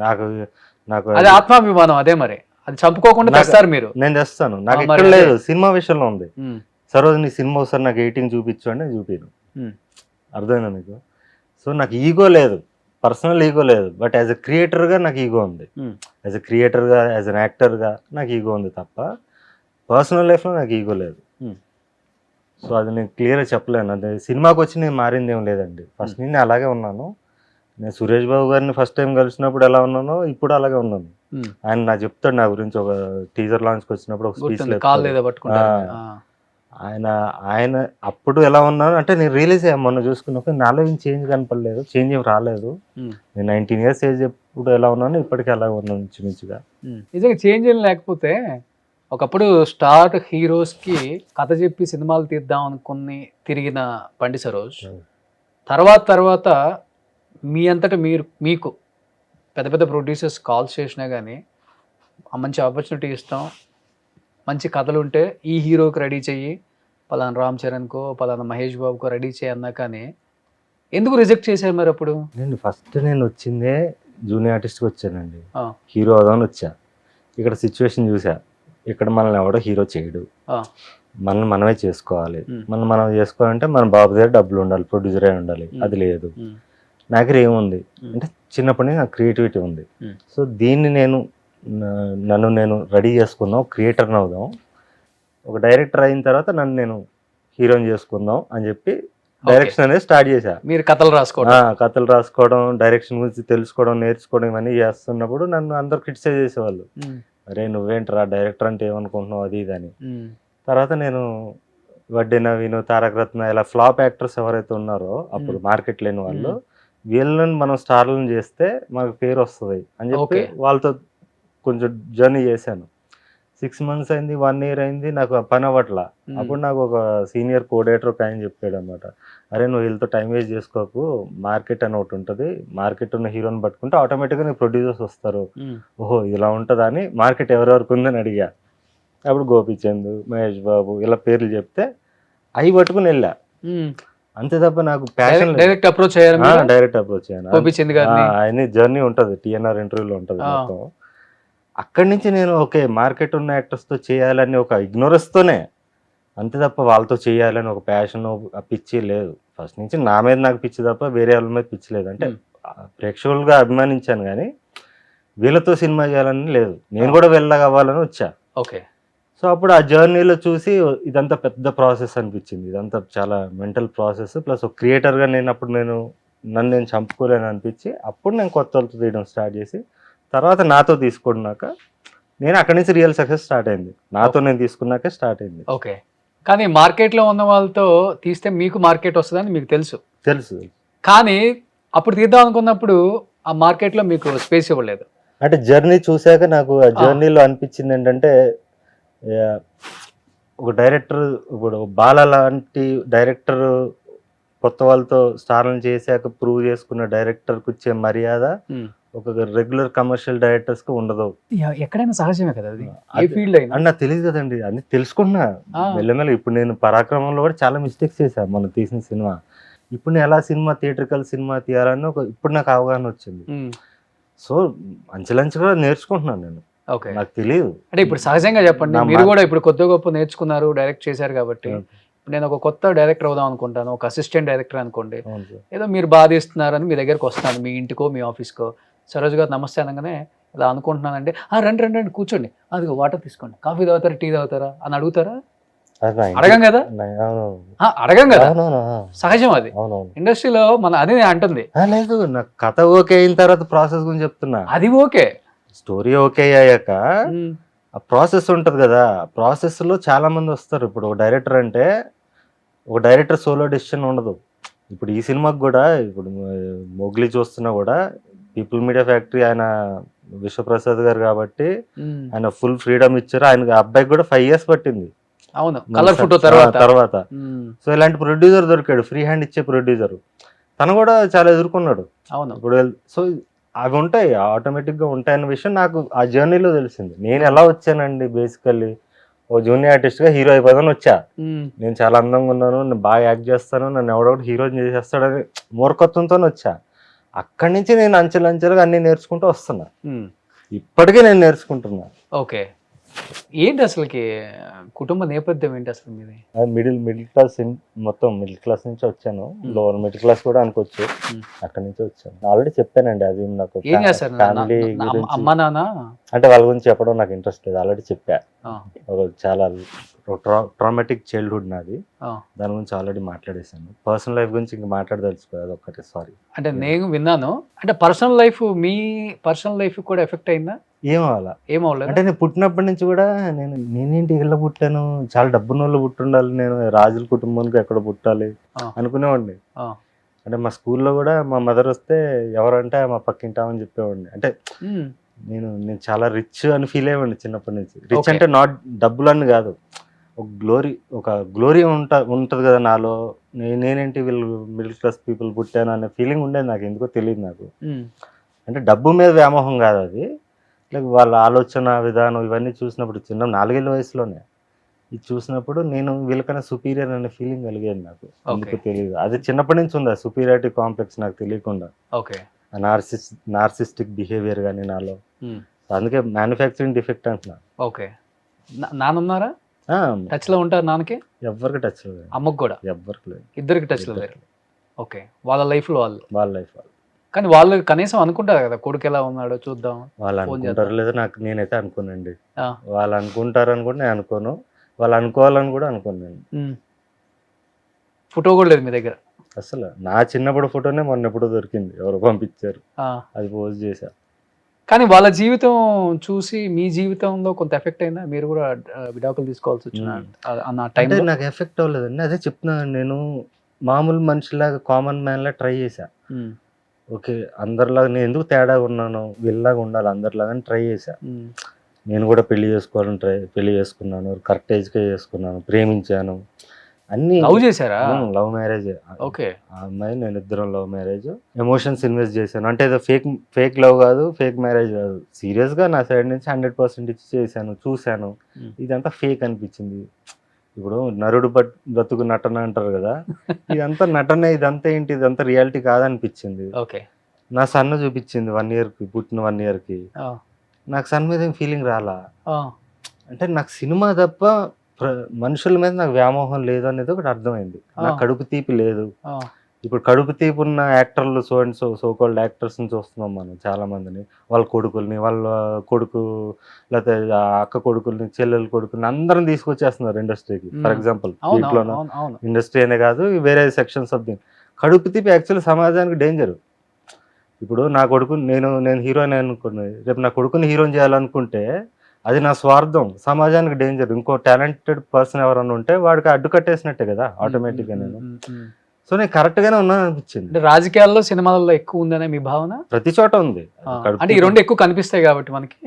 నాకు అది ఆత్మాభిమానం, అదే మరి అది చంపుకోకుండా తెస్తారు మీరు. నేను తెస్తాను, నాకు ఇక్కడ లేదు, సినిమా విషయంలో ఉంది. సరోజు నీ సినిమా ఒకసారి నాకు ఎడిటింగ్ చూపించు అంటే చూపిను, అర్థమైనా మీకు? సో నాకు ఈగో లేదు, పర్సనల్ ఈగో లేదు, బట్ యాజ్ ఎ క్రియేటర్గా నాకు ఈగో ఉంది. యాజ్ ఎ క్రియేటర్గా, యాజ్ అన్ యాక్టర్గా నాకు ఈగో ఉంది తప్ప పర్సనల్ లైఫ్లో నాకు ఈగో లేదు. సో అది నేను క్లియర్గా చెప్పలేను. అదే సినిమాకి వచ్చి నేను మారింది ఏం లేదండి, ఫస్ట్ నేను అలాగే ఉన్నాను. నేను సురేష్ బాబు గారిని ఫస్ట్ టైం కలిసినప్పుడు ఎలా ఉన్నానో ఇప్పుడు అలాగే ఉన్నాను. ఆయన నాకు చెప్తాడు నా గురించి, ఒక టీజర్ లాంచ్కి వచ్చినప్పుడు ఒక స్పీచ్ ఆయన ఆయన అప్పుడు ఎలా ఉన్నాను అంటే నేను రియలైజ్ అయ్యా మొన్న చూసుకున్నప్పుడు నాలో ఏం చేంజ్ కనపడలేదు, చేంజ్ ఏం రాలేదు. నేను 19 years ఏజ్ ఎప్పుడు ఎలా ఉన్నాను ఇప్పటికీ అలా ఉన్నాను ఇంచుమించుగా. నిజంగా చేంజ్ ఏం లేకపోతే ఒకప్పుడు స్టార్ హీరోస్కి కథ చెప్పి సినిమాలు తీద్దాం అనుకుని తిరిగిన బండి సరోజ్ తర్వాత మీ అంతటా మీకు పెద్ద పెద్ద ప్రొడ్యూసర్స్ కాల్స్ చేసినా కానీ మంచి ఆపర్చునిటీ ఇస్తాం, మంచి కథలు ఉంటే ఈ హీరోకి రెడీ చెయ్యి, పలానా రామ్ చరణ్కో పలానా మహేష్ బాబుకో రెడీ చేయి అన్నా కానీ ఎందుకు రిజెక్ట్ చేశారు మరి అప్పుడు? నేను వచ్చిందే జూనియర్ ఆర్టిస్ట్కి వచ్చానండి, ఆ. హీరో అవుదామని వచ్చా. ఇక్కడ సిచ్యువేషన్ చూసా, ఇక్కడ మనల్ని ఎవడో హీరో చేయడు, మనమే చేసుకోవాలి. మనం చేసుకోవాలంటే మన బాబు దగ్గర డబ్బులు ఉండాలి, ప్రొడ్యూసరే ఉండాలి, అది లేదు. నా దగ్గర ఏముంది అంటే చిన్నప్పటి నుంచి నాకు క్రియేటివిటీ ఉంది. సో దీన్ని నన్ను నేను రెడీ చేసుకుందాం, క్రియేటర్ని అవుదాం, ఒక డైరెక్టర్ అయిన తర్వాత నన్ను నేను హీరోని చేసుకుందాం అని చెప్పి డైరెక్షన్ అనేది స్టార్ట్ చేశా. మీరు కథలు రాసుకోవడం, డైరెక్షన్ గురించి తెలుసుకోవడం, నేర్చుకోవడం ఇవన్నీ చేస్తున్నప్పుడు నన్ను అందరు క్రిటిసైజ్ చేసేవాళ్ళు, అరే నువ్వేంట్రా డైరెక్టర్ అంటే ఏమనుకుంటున్నావు అది ఇది అని. తర్వాత నేను వడ్డీ నవీన్, తారక రత్న ఇలా ఫ్లాప్ యాక్టర్స్ ఎవరైతే ఉన్నారో అప్పుడు మార్కెట్ లేని వాళ్ళు, వీళ్ళని మనం స్టార్లను చేస్తే మనకు పేరు వస్తుంది అని చెప్పి వాళ్ళతో కొంచెం జర్నీ చేశాను. 6 months అయింది, 1 year అయింది, నాకు పని అవ్వట్లా. అప్పుడు నాకు ఒక సీనియర్ కోఆర్డినేటర్ ఒక ఆయన చెప్పాడు అనమాట, అరే నువ్వు వీళ్ళతో టైం వేస్ట్ చేసుకోకు, మార్కెట్ అని ఒకటి ఉంటుంది, మార్కెట్ ఉన్న హీరోని పట్టుకుంటే ఆటోమేటిక్గా నీకు ప్రొడ్యూసర్స్ వస్తారు, ఓహో ఇలా ఉంటుందా అని మార్కెట్ ఎవరెవరికి ఉందని అడిగా. అప్పుడు గోపీచంద్, మహేష్ బాబు ఇలా పేర్లు చెప్తే అవి పట్టుకుని వెళ్ళా, అంతే తప్ప నాకు ప్యాషన్ డైరెక్ట్ అప్రోచ్ అయ్యాను. ఆయన జర్నీ ఉంటుంది, టీఎన్ఆర్ ఇంటర్వ్యూలో ఉంటుంది మొత్తం. అక్కడి నుంచి నేను ఓకే మార్కెట్ ఉన్న యాక్టర్స్తో చేయాలని ఒక ఇగ్నోరెన్స్తోనే, అంతే తప్ప వాళ్ళతో చేయాలని ఒక ప్యాషన్ పిచ్చి లేదు. ఫస్ట్ నుంచి నా మీద నాకు పిచ్చి తప్ప వేరే వాళ్ళ మీద పిచ్చి లేదు. అంటే ప్రేక్షకులుగా అభిమానించాను కానీ వీళ్ళతో సినిమా చేయాలని లేదు, నేను కూడా వెళ్ళగవ్వాలని వచ్చా. ఓకే. సో అప్పుడు ఆ జర్నీలో చూసి ఇదంతా పెద్ద ప్రాసెస్ అనిపించింది, ఇదంతా చాలా మెంటల్ ప్రాసెస్, ప్లస్ ఒక క్రియేటర్గా నన్ను నేను చంపుకోలేను అనిపించి అప్పుడు నేను కొత్త వాళ్ళతో తీయడం స్టార్ట్ చేసి తర్వాత నాతో తీసుకున్నాక నేను అక్కడి నుంచి రియల్ సక్సెస్ స్టార్ట్ అయింది, నాతో నేను తీసుకున్నాకే స్టార్ట్ అయింది. ఓకే. కానీ మార్కెట్లో ఉన్న వాళ్ళతో తీస్తే మీకు మార్కెట్ వస్తుందని మీకు తెలుసు, కానీ అప్పుడు తీద్దాం అనుకున్నప్పుడు ఆ మార్కెట్లో మీకు స్పేస్ ఇవ్వలేదు. అంటే జర్నీ చూశాక నాకు ఆ జర్నీలో అనిపించింది ఏంటంటే, ఒక డైరెక్టర్ ఇప్పుడు బాల లాంటి డైరెక్టర్ కొత్త వాళ్ళతో స్టార్లను చేశాక ప్రూవ్ చేసుకున్న డైరెక్టర్కి వచ్చే మర్యాద ఒక రెగ్యులర్ కమర్షియల్ డైరెక్టర్స్ కి ఉండదు. ఎక్కడైనా సహజమే కదా అది, ఏ ఫీల్డ్ అయినా. నాకు తెలియదు కదండి, అన్ని తెలుసుకున్నా మెల్లమెల్ల. ఇప్పుడు నేను పరాక్రమంలో కూడా చాలా మిస్టేక్స్ చేశాను మనం తీసిన సినిమా. ఇప్పుడు నేను ఎలా థియేట్రికల్ సినిమా తీయాలని ఇప్పుడు నాకు అవగాహన వచ్చింది. సో అంచెలంచెగా నేర్చుకుంటున్నాను నేను, నాకు తెలియదు. అంటే ఇప్పుడు సహజంగా చెప్పండి, మీరు కూడా ఇప్పుడు కొద్ది గొప్ప నేర్చుకున్నారు, డైరెక్ట్ చేశారు కాబట్టి. నేను ఒక కొత్త డైరెక్టర్ అవుదాం అనుకుంటాను, ఒక అసిస్టెంట్ డైరెక్టర్ అనుకోండి, ఏదో మీరు బాధిస్తున్నారని మీ దగ్గరకు వస్తాను, మీ ఇంటికో మీ ఆఫీస్కో, సరోజ్ గారు నమస్తే అనగానే ఇలా అనుకుంటున్నానంటే రండి కూర్చోండి, అది వాటర్ తీసుకోండి, కాఫీ తాగుతారా, టీ తాగుతారా అని అడుగుతారా? అడగం కదా, సహజం అది ఇండస్ట్రీలో. మన అది అంటుంది లేదు, నాకు కథ ఓకే అయిన తర్వాత ప్రాసెస్ గురించి చెప్తున్నా. అది ఓకే, స్టోరీ ఓకే అయ్యాక ఆ ప్రాసెస్ ఉంటుంది కదా, ప్రాసెస్ లో చాలా మంది వస్తారు. ఇప్పుడు ఒక డైరెక్టర్ అంటే ఒక డైరెక్టర్ సోలో డెసిషన్ ఉండదు. ఇప్పుడు ఈ సినిమాకి కూడా ఇప్పుడు మొగ్లీ చూస్తున్నా కూడా పీపుల్ మీడియా ఫ్యాక్టరీ ఆయన విశ్వప్రసాద్ గారు కాబట్టి ఆయన ఫుల్ ఫ్రీడమ్ ఇచ్చారు. ఆయన అబ్బాయికి కూడా 5 years పట్టింది. అవును, కలర్ ఫోటో తర్వాత. సో ఇలాంటి ప్రొడ్యూసర్ దొరికాడు, ఫ్రీ హ్యాండ్ ఇచ్చే ప్రొడ్యూసర్. తను కూడా చాలా ఎదుర్కొన్నాడు. అవును. ఇప్పుడు సో అవి ఉంటాయి, ఆటోమేటిక్గా ఉంటాయన్న విషయం నాకు ఆ జర్నీలో తెలిసింది. నేను ఎలా వచ్చానండి, బేసికల్లీ ఓ జూనియర్ ఆర్టిస్ట్గా హీరో అయిపోదాని వచ్చా. నేను చాలా అందంగా ఉన్నాను, నేను బాగా యాక్ట్ చేస్తాను, నన్ను ఎవడొకటి హీరోని చేసేస్తాడని మూర్ఖత్వంతో వచ్చా. అక్కడి నుంచి నేను అంచెలంచెలుగా అన్ని నేర్చుకుంటూ వస్తున్నా, ఇప్పటికీ నేను నేర్చుకుంటున్నా. ఓకే. ఏంటి అసలుకి కుటుంబ నేపథ్యం ఏంటి అసలు మీది? మిడిల్ క్లాస్, మొత్తం మిడిల్ క్లాస్ నుంచి వచ్చాను. లోవర్ మిడిల్ క్లాస్ కూడా అనుకోవచ్చు, అక్కడి నుంచి వచ్చాను. ఆల్రెడీ చెప్పానండి, అది నాకు ఫ్యామిలీ గురించి, అమ్మా నాన్న అంటే వాళ్ళ గురించి చెప్పడం నాకు ఇంట్రెస్ట్ లేదు. ఆల్రెడీ చెప్పా, చాలా ట్రామాటిక్ చైల్డ్హుడ్ నాది, దాని గురించి ఆల్రెడీ మాట్లాడేశాను. పర్సనల్ లైఫ్ గురించి ఇంకా మాట్లాడదలుచుకోలేదు, ఒక్కటే సారీ. అంటే నేను విన్నాను, అంటే పర్సనల్ లైఫ్, మీ పర్సనల్ లైఫ్ కూడా ఎఫెక్ట్ అయిందా? ఏం అవ్వాలా. ఏమవ్వలేదు? అంటే నేను పుట్టినప్పటి నుంచి కూడా నేనేంటి ఇలా పుట్టాను, చాలా డబ్బున్న వాళ్ళు పుట్టుండాలి, నేను రాజుల కుటుంబానికి ఎక్కడ పుట్టాలి అనుకునేవాడిని. అంటే మా స్కూల్లో కూడా మా మదర్ వస్తే ఎవరంటే మా పక్కింటామని చెప్పేవాడిని. అంటే నేను చాలా రిచ్ అని ఫీల్ అయ్యేవాడిని చిన్నప్పటి నుంచి. రిచ్ అంటే నాట్ డబ్బులని కాదు, ఒక గ్లోరీ ఉంటుంది కదా నాలో. నేనేంటి వీళ్ళు మిడిల్ క్లాస్ పీపుల్ పుట్టాను అనే ఫీలింగ్ ఉండేది నాకు, ఎందుకో తెలియదు నాకు. అంటే డబ్బు మీద వ్యామోహం కాదు అది, లైక్ వాళ్ళ ఆలోచన విధానం ఇవన్నీ చూసినప్పుడు, చిన్న 4 ఏళ్ళ వయసులోనే ఇది చూసినప్పుడు నేను వీళ్ళకన్నా సుపీరియర్ అనే ఫీలింగ్ కలిగేది నాకు, ఎందుకు తెలియదు. అది చిన్నప్పటి నుంచి ఉంది, సుపీరియారిటీ కాంప్లెక్స్ నాకు తెలియకుండా. నార్సిస్టిక్ బిహేవియర్ కానీ నాలో, అందుకే మ్యానుఫ్యాక్చరింగ్ డిఫెక్ట్ అంటున్నా. ఓకే. నానున్నారా? టచ్ లో ఉంటారు నాన్నకి? ఎవరికి టచ్ లేదు, అమ్మకు కూడా ఎవరికి లేదు, ఇద్దరికి టచ్ లో లేరు. ఓకే. వాళ్ళ లైఫ్ లో వాళ్ళ లైఫ్ కానీ వాళ్ళు కనీసం అనుకుంటారు కదా కొడుకు ఎలా ఉన్నాడో చూద్దాం. వాళ్ళు అనుకుంటారు లేదా నాకు, నేనైతే అనుకోనండి. వాళ్ళు అనుకుంటారు అని కూడా నేను అనుకోను, వాళ్ళు అనుకోవాలని కూడా అనుకోను నేను. ఫోటో కూడా లేదు మీ దగ్గర అసలు? నా చిన్నప్పుడు ఫోటోనే మొన్న ఎప్పుడో దొరికింది, ఎవరు పంపించారు, అది పోస్ట్ చేశా. కానీ వాళ్ళ జీవితం చూసి మీ జీవితంలో కొంత ఎఫెక్ట్ అయిందా? మీరు కూడా విడాకులు తీసుకోవాల్సి వచ్చిన అన్న టైం? నాకు ఎఫెక్ట్ అవ్వలేదండి, అదే చెప్తున్నాను. నేను మామూలు మనిషిలాగా, కామన్ మ్యాన్ లా ట్రై చేశా. ఓకే, అందరిలాగా నేను ఎందుకు తేడాగా ఉన్నాను, వీళ్ళలాగా ఉండాలి అందరిలాగా అని ట్రై చేశా. నేను కూడా పెళ్లి చేసుకున్నాను, కరెక్ట్ ఏజ్కే చేసుకున్నాను, ప్రేమించాను, అన్ని లవ్ చేశారా? Love marriage. ఓకే. ఆ అమ్మాయి నేను ఇద్దరం లవ్ మ్యారేజ్, ఎమోషన్స్ ఇన్వెస్ట్ చేశాను. అంటే ఏదో ఫేక్ లవ్ కాదు, ఫేక్ మ్యారేజ్ కాదు, సీరియస్ గా నా సైడ్ నుంచి 100% ఇచ్చి చేశాను, చూశాను. ఇదంతా ఫేక్ అనిపించింది. ఇప్పుడు నరుడు బ్రతుకు నటన అంటారు కదా, ఇదంతా నటనే, ఇదంతా ఏంటి, ఇదంతా రియాలిటీ కాదనిపించింది. ఓకే. నా సన్న చూపించింది 1 year కి, పుట్టిన 1 year కి నాకు సన్ మీద ఏం ఫీలింగ్ రాలా. అంటే నాకు సినిమా తప్ప మనుషుల మీద నాకు వ్యామోహం లేదు అనేది ఒకటి అర్థమైంది. నాకు కడుపు తీపి లేదు. ఇప్పుడు కడుపు తీపి ఉన్న యాక్టర్లు, సో కాల్డ్ యాక్టర్స్ ని చూస్తున్నాం మనం చాలా మందిని, వాళ్ళ కొడుకుల్ని, వాళ్ళ కొడుకు లేకపోతే అక్క కొడుకుల్ని, చెల్లెల కొడుకుల్ని అందరం తీసుకొచ్చేస్తున్నారు ఇండస్ట్రీకి. ఫర్ ఎగ్జాంపుల్ దీంట్లోనూ ఇండస్ట్రీ అనే కాదు, వేరే సెక్షన్స్ ఆఫ్ దీని కడుపు తీపి యాక్చువల్లీ సమాజానికి డేంజర్. ఇప్పుడు నా కొడుకు, నేను హీరోయిన్ అనుకుని రేపు నా కొడుకుని హీరోయిన్ చేయాలనుకుంటే అది నా స్వార్థం, సమాజానికి డేంజర్. ఇంకో టాలెంటెడ్ పర్సన్ ఎవరన్నా ఉంటే వాడికి అడ్డు కట్టేసినట్టే కదా ఆటోమేటిక్గా. నేను సో నేను కరెక్ట్ గానే ఉన్నాను అనిపించింది. రాజకీయాల్లో, సినిమాలలో ఎక్కువ ఉందనే మీ భావన? ప్రతి చోట ఉంది. అంటే ఈ రెండు ఎక్కువ కనిపిస్తాయి కాబట్టి మనకి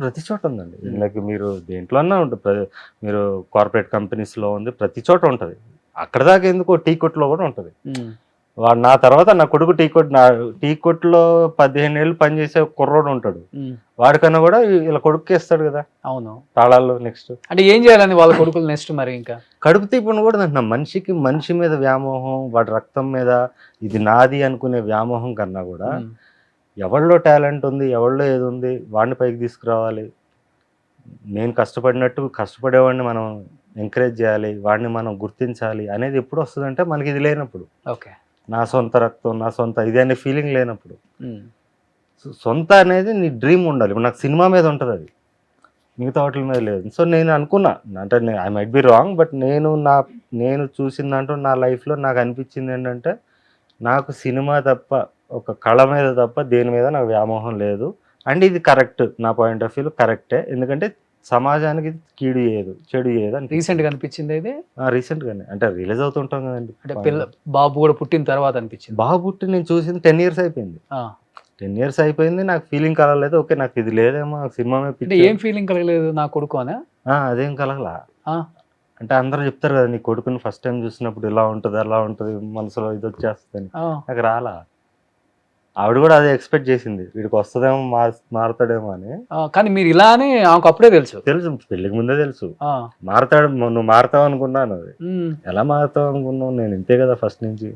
ప్రతి చోట ఉందండి. లైక్ మీరు దేంట్లో అన్నా ఉంటుంది, మీరు కార్పొరేట్ కంపెనీస్ లో ఉంది, ప్రతి చోట ఉంటది. అక్కడ దాకా ఎందుకు, టీ కొట్లో కూడా ఉంటది. వాడు నా తర్వాత నా కొడుకు టీ కొట్లో 15 ఏళ్ళు పనిచేసే కుర్రోడు ఉంటాడు, వాడికన్నా కూడా ఇలా కొడుకు ఇస్తాడు కదా. అవును, తాళాలు. నెక్స్ట్ అంటే ఏం చేయాలని వాళ్ళ కొడుకులు నెక్స్ట్ మరి ఇంకా కడుపు తీపని కూడా అంటున్నా. మనిషి మీద వ్యామోహం, వాడి రక్తం మీద ఇది నాది అనుకునే వ్యామోహం కన్నా కూడా ఎవరిలో టాలెంట్ ఉంది, ఎవరిలో ఏది ఉంది, వాడిని పైకి తీసుకురావాలి. నేను కష్టపడేవాడిని మనం ఎంకరేజ్ చేయాలి, వాడిని మనం గుర్తించాలి అనేది ఎప్పుడు వస్తుందంటే మనకి ఇది లేనప్పుడు. ఓకే, నా సొంత రక్తం, నా సొంత ఇది అనే ఫీలింగ్ లేనప్పుడు. సొంత అనేది నీ డ్రీమ్ ఉండాలి. ఇప్పుడు నాకు సినిమా మీద ఉంటుంది, అది మిగతా వాటి మీద లేదు. సో నేను అనుకున్నా, అంటే I might be wrong, but నేను చూసిన దాంట్లో నా లైఫ్లో నాకు అనిపించింది ఏంటంటే, నాకు సినిమా తప్ప, ఒక కళ మీద తప్ప దేని మీద నాకు వ్యామోహం లేదు. అండ్ ఇది కరెక్ట్, నా పాయింట్ ఆఫ్ వ్యూలో కరెక్టే. ఎందుకంటే సమాజానికి కీడు చేయదు, చెడు చేయదు అని రీసెంట్గా అనిపించింది. ఇది రీసెంట్గానే, అంటే రిలీజ్ అవుతుంటాం కదండి. అంటే బాబు కూడా పుట్టిన తర్వాత అనిపించింది. బాబు పుట్టి నేను చూసింది 10 years అయిపోయింది. 10 years అయిపోయింది, నాకు ఫీలింగ్ కలగలేదు. ఓకే, నాకు ఇది లేదేమో, సినిమా మీద ఏం ఫీలింగ్ కలగలేదు నా కొడుకు అనే. అదేం కలగలా. అంటే అందరూ చెప్తారు కదా, నీ కొడుకుని ఫస్ట్ టైం చూసినప్పుడు ఇలా ఉంటుంది, అలా ఉంటుంది, మనసులో ఇది వచ్చేస్తుంది. నాకు రాలా. ఆవిడ కూడా అదే ఎక్స్పెక్ట్ చేసింది, వీడికి వస్తుందేమో, మారుతాడేమో అని. కానీ మీరు ఇలా అని ఆమెకు అప్పుడే తెలుసు పెళ్లికి ముందే తెలుసు మారుతాడు, నువ్వు మారుతావు అనుకున్నాను. అది ఎలా మారుతావు అనుకున్నావు, నేను ఇంతే కదా ఫస్ట్ నుంచి.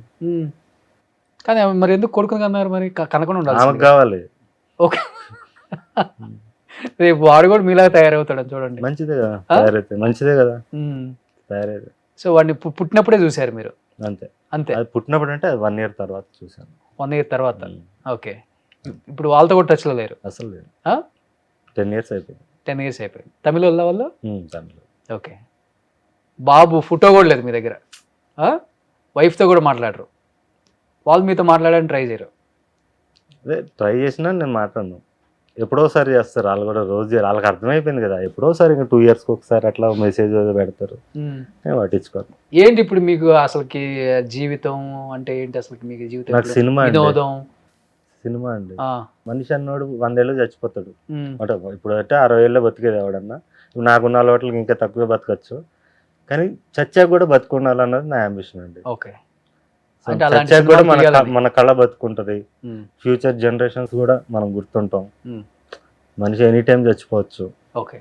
కానీ మరి ఎందుకు కొడుకుని కన్నారు మరి? కనకుండా ఉండాలి, ఆమెకు కావాలి. ఓకే, రేపు వాడు కూడా మీలాగా తయారవుతాడు చూడండి. మంచిదే కదా, మంచిదే కదా తయారైతే. సో వాడిని పుట్టినప్పుడే చూసారు మీరు? అంతే. అది పుట్టినప్పుడు అంటే 1 year తర్వాత చూసాను. 1 year తర్వాత. ఓకే, ఇప్పుడు వాళ్ళతో కూడా టచ్లో లేరు? అసలు లేరు. 10 years అయిపోయింది. 10 years అయిపోయింది. తమిళ వాళ్ళు? తమిళ. ఓకే, బాబు ఫోటో కూడా లేదు మీ దగ్గర? వైఫ్తో కూడా మాట్లాడరు? వాళ్ళు మీతో మాట్లాడడానికి ట్రై చేయరు? అదే ట్రై చేసినా నేను మాట్లాడను. ఎప్పుడోసారి చేస్తారు వాళ్ళు కూడా, రోజు చేయరు. వాళ్ళకి అర్థమైపోయింది కదా, ఎప్పుడోసారి ఇంకా 2 yearsకి ఒకసారి అట్లా మెసేజ్ పెడతారు, నేను పట్టించుకోను. ఏంటి ఇప్పుడు మీకు అసలుకి జీవితం అంటే ఏంటి అసలు మీకు జీవితం నాకు ఇప్పుడు? సినిమా అండి, వినోదం. సినిమా అండి. ఆ, మనిషి అన్నోడు 100 ఏళ్ళు చచ్చిపోతాడు ఉమ్, అంటే, ఇప్పుడు అంటే 60 ఏళ్ళు బతికేది ఎవడన్నా, నాకున్న అలవాట్లకి ఇంకా తక్కువే బతకచ్చు, కానీ చచ్చాక కూడా బతుకుండాలన్నది నా అంబిషన్ అండి. ఓకే. సో అంటే అలాంటి చచ్చాక కూడా సినిమాలు తీయాలని. మన కళ బతుకుంటది, ఉమ్, ఫ్యూచర్ జనరేషన్స్ కూడా మనం గుర్తుంటాం, ఉమ్, మనిషి ఎనీ టైం చచ్చిపోవచ్చు ఓకే.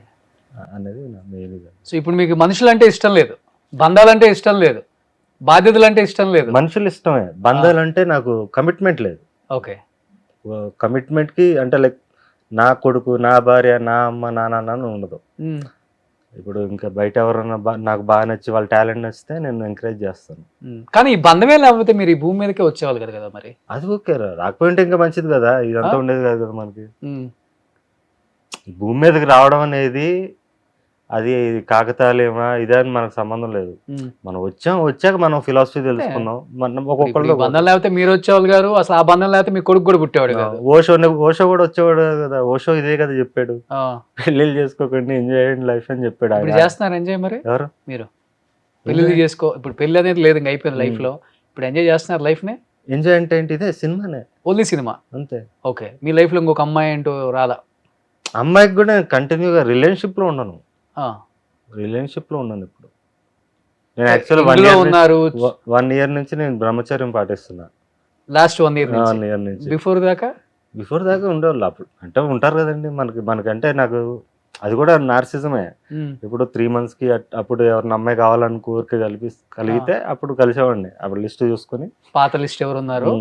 అనేది నా మెయిన్. సో ఇప్పుడు మీకు మనుషులు అంటే ఇష్టం లేదు, బంధాలంటే ఇష్టం లేదు, బాధ్యతలు అంటే ఇష్టం లేదు. మనుషులు ఇష్టమే, బంధాలు అంటే నాకు కమిట్మెంట్ లేదు. ఓకే. కమిట్మెంట్ కి అంటే లైక్ నా కొడుకు, నా భార్య, నా అమ్మ, నా నాన్న అని ఉండదు. ఉమ్, ఇప్పుడు ఇంకా బయట ఎవరన్నా నాకు బాగా నచ్చి వాళ్ళ టాలెంట్ నచ్చితే నేను ఎంకరేజ్ చేస్తాను. ఉమ్. కానీ ఈ బంధమే లేకపోతే మీరు ఈ భూమి మీదకే వచ్చేవాళ్ళు కదా కదా మరి. అది ఓకే రాకపోయింటే ఇంకా మంచిది కదా, ఇదంతా ఉండేది కాదు కదా మనకి. ఉమ్, ఈ భూమి మీదకి రావడం అనేది అది కాకతాళీయమా ఇదే అని మనకు సంబంధం లేదు. ఉమ్. మనం వచ్చాక మనం ఫిలాసఫీ తెలుసుకున్నాం. మనం ఇప్పుడు ఈ ఒక్కొక్కళ్ళు బంధం లేకపోతే మీరు వచ్చేవాళ్ళు గారు, అసలు ఆ బంధం లేకపోతే మీ కొడుకు కూడా పుట్టేవాడు కాదు. ఓషో కూడా వచ్చేవాడు కదా, ఓషో ఇదే కదా చెప్పాడు, ఆ, పెళ్ళిళ్ళు చేసుకోకండి, ఎంజాయ్ చేయండి లైఫ్ అని చెప్పాడు ఇప్పుడు ఆయన. చేస్తున్నారు ఎంజాయ్ మరి ఎవరు మీరు? పెళ్లి చేసుకో, ఇప్పుడు పెళ్లి అనేది లేదు ఇంకా అయిపోయింది లైఫ్ లో. ఇప్పుడు ఎంజాయ్ చేస్తున్నారు లైఫ్ ని. ఎంజాయ్ అంటే ఏంటి, ఇదే సినిమానే, ఓన్లీ సినిమా అంతే. ఓకే. మీ లైఫ్ లో ఇంకొక అమ్మాయి అంటూ రాదా? అమ్మాయికి కూడా నేను కంటిన్యూగా రిలేషన్షిప్ లో ఉన్నాను, ఆ, రిలేషన్షిప్ లో ఉన్నాను ఇప్పుడు. నేను యాక్చువల్ ఇందులో ఉన్నారు 1 year నుంచి నేను బ్రహ్మచర్యం పాటిస్తున్నా. లాస్ట్ 1 year 1 year నుంచి. బిఫోర్ దాకా బిఫోర్ దాకా ఉండేవాళ్ళు అప్పుడు, అంటే ఉంటారు కదండి మనకంటే నాకు అది కూడా నార్సిజమే. ఉమ్, ఇప్పుడు 3 months కి అప్పుడు ఎవరిని అమ్మాయి కావాలని కోరిక కలిగితే అప్పుడు కలిసేవాడిని. అప్పుడు లిస్ట్ చూసుకొని పాత లిస్ట్ ఎవరు ఉన్నారు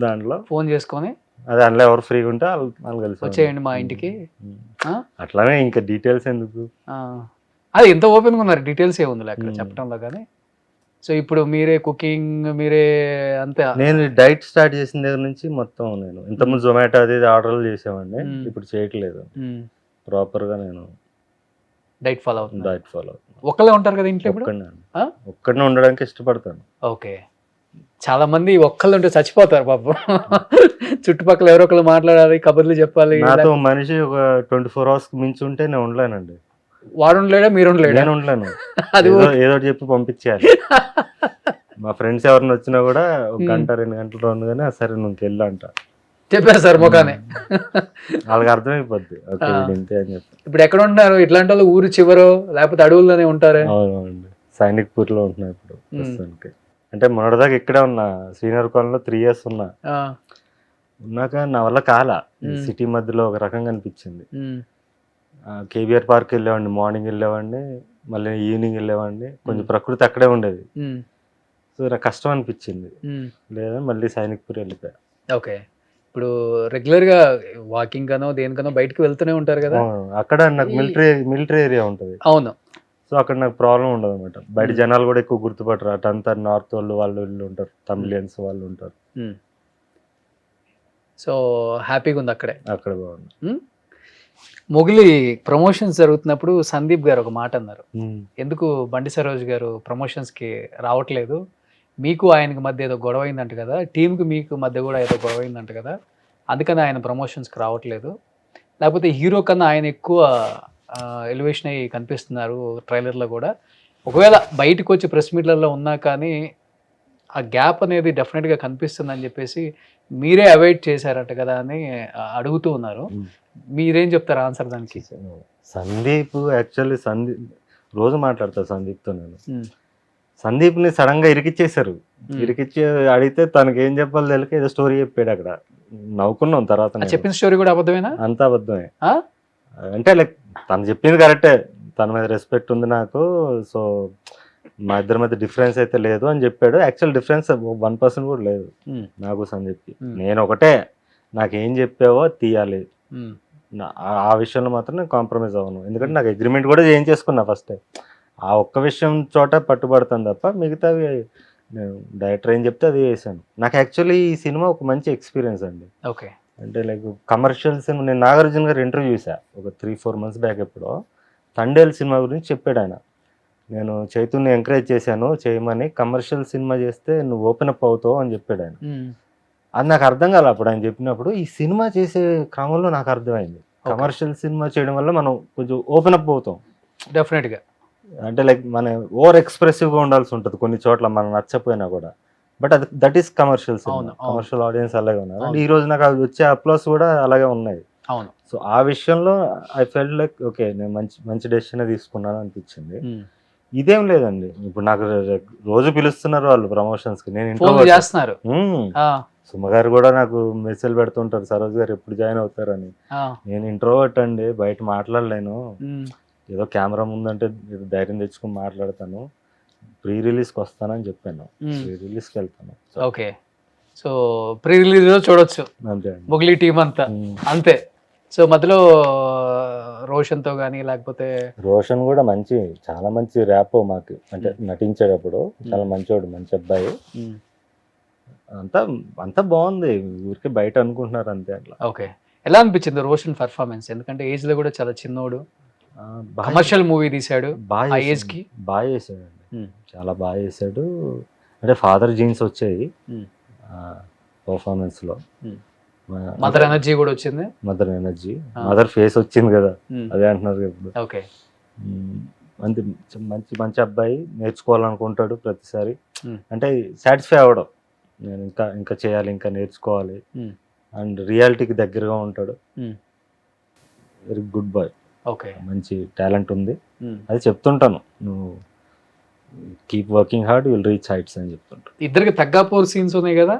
దాంట్లో ఫోన్ చేసుకొని అదే అందులో ఎవరు ఫ్రీగా ఉంటే వాళ్ళు కలిసి వచ్చేయండి మా ఇంటికి. ఆ? అట్లానే ఇంకా డీటెయిల్స్ ఎందుకు. ఆ. అది ఎంత ఓపెన్గా ఉన్నారు, డీటెయిల్స్ ఏముంది అక్కడ చెప్పడంలో కానీ. సో ఇప్పుడు మీరే కుకింగ్ మీరే అంతే. నేను డైట్ స్టార్ట్ చేసిన దగ్గర నుంచి మొత్తం నేను ఇంతకుముందు జొమాటో అది ఆర్డర్లు చేసేవాడిని, ఇప్పుడు చేయట్లేదు. ప్రాపర్గా నేను డైట్ ఫాలో అవుతుంది. డైట్ ఫాలో అవుతాను. ఒక్కళ్ళే ఉంటారు కదా ఇంట్లో ఇప్పుడు? ఒక్కడనే ఉండడానికి ఇష్టపడతాను. ఓకే. చాలా మంది ఒక్కళ్ళు ఉంటే చచ్చిపోతారు పాపం. చుట్టుపక్కల ఎవరో ఒకళ్ళు మాట్లాడాలి, కబుర్లు చెప్పాలి. నాతో మనిషి ఒక 24 hours మించి ఉంటే నేను ఉండలేనండి. వాడు ఉండలేడా, మీరు ఉండలేడా? నేను ఉండలేను, అది ఏదో చెప్పి పంపించేయాలి. మా ఫ్రెండ్స్ ఎవరిని వచ్చినా కూడా 1 గంట 2 గంటలు ఉండగానే సరే నువ్వు వెళ్ళు అంట, చెప్పేస్తారు ముఖానే. వాళ్ళకి అర్థమైపోద్ది ఓకే ఇంతే అని చెప్పి. ఇప్పుడు ఎక్కడ ఉంటారు ఇట్లాంటి వాళ్ళు? ఊరు చివరో లేకపోతే అడవుల్లోనే ఉంటారు? అవునండి, సైనిక్పూర్లో ఉంటున్నా ఇప్పుడు ప్రస్తుతానికి. అంటే మొన్నటిదాకా ఇక్కడే ఉన్నా, శ్రీనగర్ కాలనీలో 3 years ఉన్నా. ఉన్నాక నా వల్ల కాలా, సిటీ మధ్యలో ఒక రకంగా అనిపించింది. కేబీఆర్ పార్క్ వెళ్ళేవాడిని, మార్నింగ్ వెళ్ళేవాడిని, మళ్ళీ ఈవినింగ్ వెళ్ళేవాడిని, కొంచెం ప్రకృతి అక్కడే ఉండేది. సో నాకు కష్టం అనిపించింది, లేదా మళ్ళీ సైనిక్పూర్ వెళ్ళిపోయా. ఓకే. ఇప్పుడు రెగ్యులర్ గా వాకింగ్ గానో దేనికనో బయటకు వెళ్తూనే ఉంటారు కదా. అక్కడ నాకు మిలిటరీ ఏరియా ఉంటుంది. అవును. సో అక్కడ నాకు ప్రాబ్లం ఉండదు అనమాట. బయట జనాలు కూడా ఎక్కువ గుర్తుపట్టరు, అటంతా నార్త్ వాళ్ళు వీళ్ళు ఉంటారు, తమిళియన్స్ వాళ్ళు ఉంటారు. సో హ్యాపీగా ఉంది అక్కడే. అక్కడ బాగుంది. మొగిలి ప్రమోషన్స్ జరుగుతున్నప్పుడు సందీప్ గారు ఒక మాట అన్నారు, ఎందుకు బండి సరోజ్ గారు ప్రమోషన్స్ కి రావట్లేదు, మీకు ఆయనకి మధ్య ఏదో గొడవ అయిందంట కదా, టీంకి మీకు మధ్య కూడా ఏదో గొడవ అయిందంట కదా, అందుకని ఆయన ప్రమోషన్స్కి రావట్లేదు, లేకపోతే హీరో కన్నా ఆయన ఎక్కువ ఎలివేషన్ అయ్యి కనిపిస్తున్నారు ట్రైలర్లో కూడా, ఒకవేళ బయటకు వచ్చి ప్రెస్ మీట్లలో ఉన్నా కానీ ఆ గ్యాప్ అనేది డెఫినెట్గా కనిపిస్తుందని చెప్పేసి మీరే అవాయిడ్ చేశారట కదా అని అడుగుతూ ఉన్నారు. మీరేం చెప్తారు ఆన్సర్ దానికి? సందీప్ యాక్చువల్లీ రోజు మాట్లాడతారు సందీప్తో నేను. సందీప్ని సడన్ గా ఇరికిచ్చేశారు, ఇరికిచ్చి అడిగితే తనకి ఏం చెప్పాలో తెలియక ఏదో స్టోరీ చెప్పాడు. అక్కడ నవ్వుకున్నాం. తర్వాత చెప్పిన స్టోరీ కూడా అబద్ధమేనా? అంతా అబద్ధమే. అంటే లైక్ తను చెప్పింది కరెక్టే, తన మీద రెస్పెక్ట్ ఉంది నాకు, సో మా ఇద్దరి మధ్య డిఫరెన్స్ అయితే లేదు అని చెప్పాడు. యాక్చువల్ డిఫరెన్స్ 1% కూడా లేదు నాకు సందీప్కి. నేను ఒకటే, నాకేం చెప్పావో తీయాలి, ఆ విషయంలో మాత్రం నేను కాంప్రమైజ్ అవ్వను. ఎందుకంటే నాకు అగ్రిమెంట్ కూడా చేయించేసుకున్నా ఫస్ట్. ఆ ఒక్క విషయం చోట పట్టుబడతాను తప్ప మిగతావి నేను డైరెక్టర్ ఏం చెప్తే అది చేశాను. నాకు యాక్చువల్లీ ఈ సినిమా ఒక మంచి ఎక్స్పీరియన్స్ అండి. ఓకే. అంటే లైక్ కమర్షియల్ సినిమా. నేను నాగార్జున గారు ఇంటర్వ్యూ చేశా ఒక 3-4 months బ్యాక్ ఎప్పుడో. తండేల్ సినిమా గురించి చెప్పాడు ఆయన. నేను చైతన్యని ఎంకరేజ్ చేశాను చేయమని, కమర్షియల్ సినిమా చేస్తే నువ్వు ఓపెన్ అప్ అవుతావు అని చెప్పాడు ఆయన. అది నాకు అర్థం కాలే అప్పుడు ఆయన చెప్పినప్పుడు. ఈ సినిమా చేసే క్రమంలో నాకు అర్థమైంది. కమర్షియల్ సినిమా చేయడం వల్ల మనం కొంచెం ఓపెన్ అప్ అవుతాం. డెఫినెట్ గా. అంటే లైక్ మన ఓవర్ ఎక్స్ప్రెసివ్ గా ఉండాల్సి ఉంటుంది కొన్ని చోట్ల, మనం నచ్చపోయినా కూడా. బట్ అది దట్ ఈస్ కమర్షియల్ సినిమా, అవును, అవును. కమర్షియల్ ఆడియన్స్ అలాగే ఉన్నారు. అవును. అండ్ ఈ రోజు నాకు అవి వచ్చే అప్లాస్ కూడా అలాగే ఉన్నాయి. అవును. సో ఆ విషయంలో ఐ ఫెల్ట్ లైక్ ఓకే, నేను మంచి డెసిషన్ తీసుకున్నాను అనిపించింది. ఇదేం లేదండి, ఇప్పుడు నాకు రోజు పిలుస్తున్నారు వాళ్ళు ప్రమోషన్స్ కి, నేను ఫోన్ ఇంట్లో చేస్తున్నారు. సుమ గారు కూడా నాకు మెసేజ్ పెడుతుంటారు, సరోజ్ గారు ఎప్పుడు జాయిన్ అవుతారని. నేను ఇంట్రోవర్ట్ అండి, బయట మాట్లాడలేను, ఏదో కెమెరా ముందంటే ధైర్యం తెచ్చుకుని మాట్లాడతాను, ప్రీ రిలీజ్కి వస్తానని చెప్పాను. ప్రీ రిలీజ్కి వెళ్తాను. ఓకే, సో ప్రీ రిలీజ్ లో చూడొచ్చు అంతే అండి. మొగిలి టీం అంతా అంతే. సో మధ్యలో రోషన్ తో కానీ లేకపోతే రోషన్ కూడా చాలా మంచి ర్యాప్ మాకు, అంటే నటించేటప్పుడు చాలా మంచోడు, మంచి అబ్బాయి. అంతా బాగుంది, ఊరికే బయట అనుకుంటున్నారు అంతే అట్లా. ఓకే, ఎలా అనిపించింది రోషన్ పర్ఫార్మెన్స్? ఎందుకంటే ఏజ్ లో కూడా చాలా చిన్నోడు, కమర్షియల్ మూవీ తీశాడు, ఆ ఏజ్ కి బాగా చేశాడు, చాలా బాగా చేశాడు. అంటే ఫాదర్ జీన్స్ వచ్చాయి పర్ఫార్మెన్స్ లో. మదర్ ఎనర్జీ కూడా వచ్చింది, మదర్ ఫేస్ వచ్చింది కదా, అదే అంటున్నారు ఇప్పుడు. ఓకే, అంతే, మంచి అబ్బాయి, నేర్చుకోవాలనుకుంటాడు ప్రతిసారి. అంటే సాటిస్ఫై అవ్వడం, నేను ఇంకా చేయాలి, ఇంకా నేర్చుకోవాలి, అండ్ రియాలిటీకి దగ్గరగా ఉంటాడు. Very good boy. ఓకే, మంచి టాలెంట్ ఉంది. అది చెప్తుంటాను, నువ్వు keep working hard, will reach heights అని చెప్తుంటాను. ఇద్దరికి తగ్గాపోర్ సీన్స్ ఉన్నాయి కదా,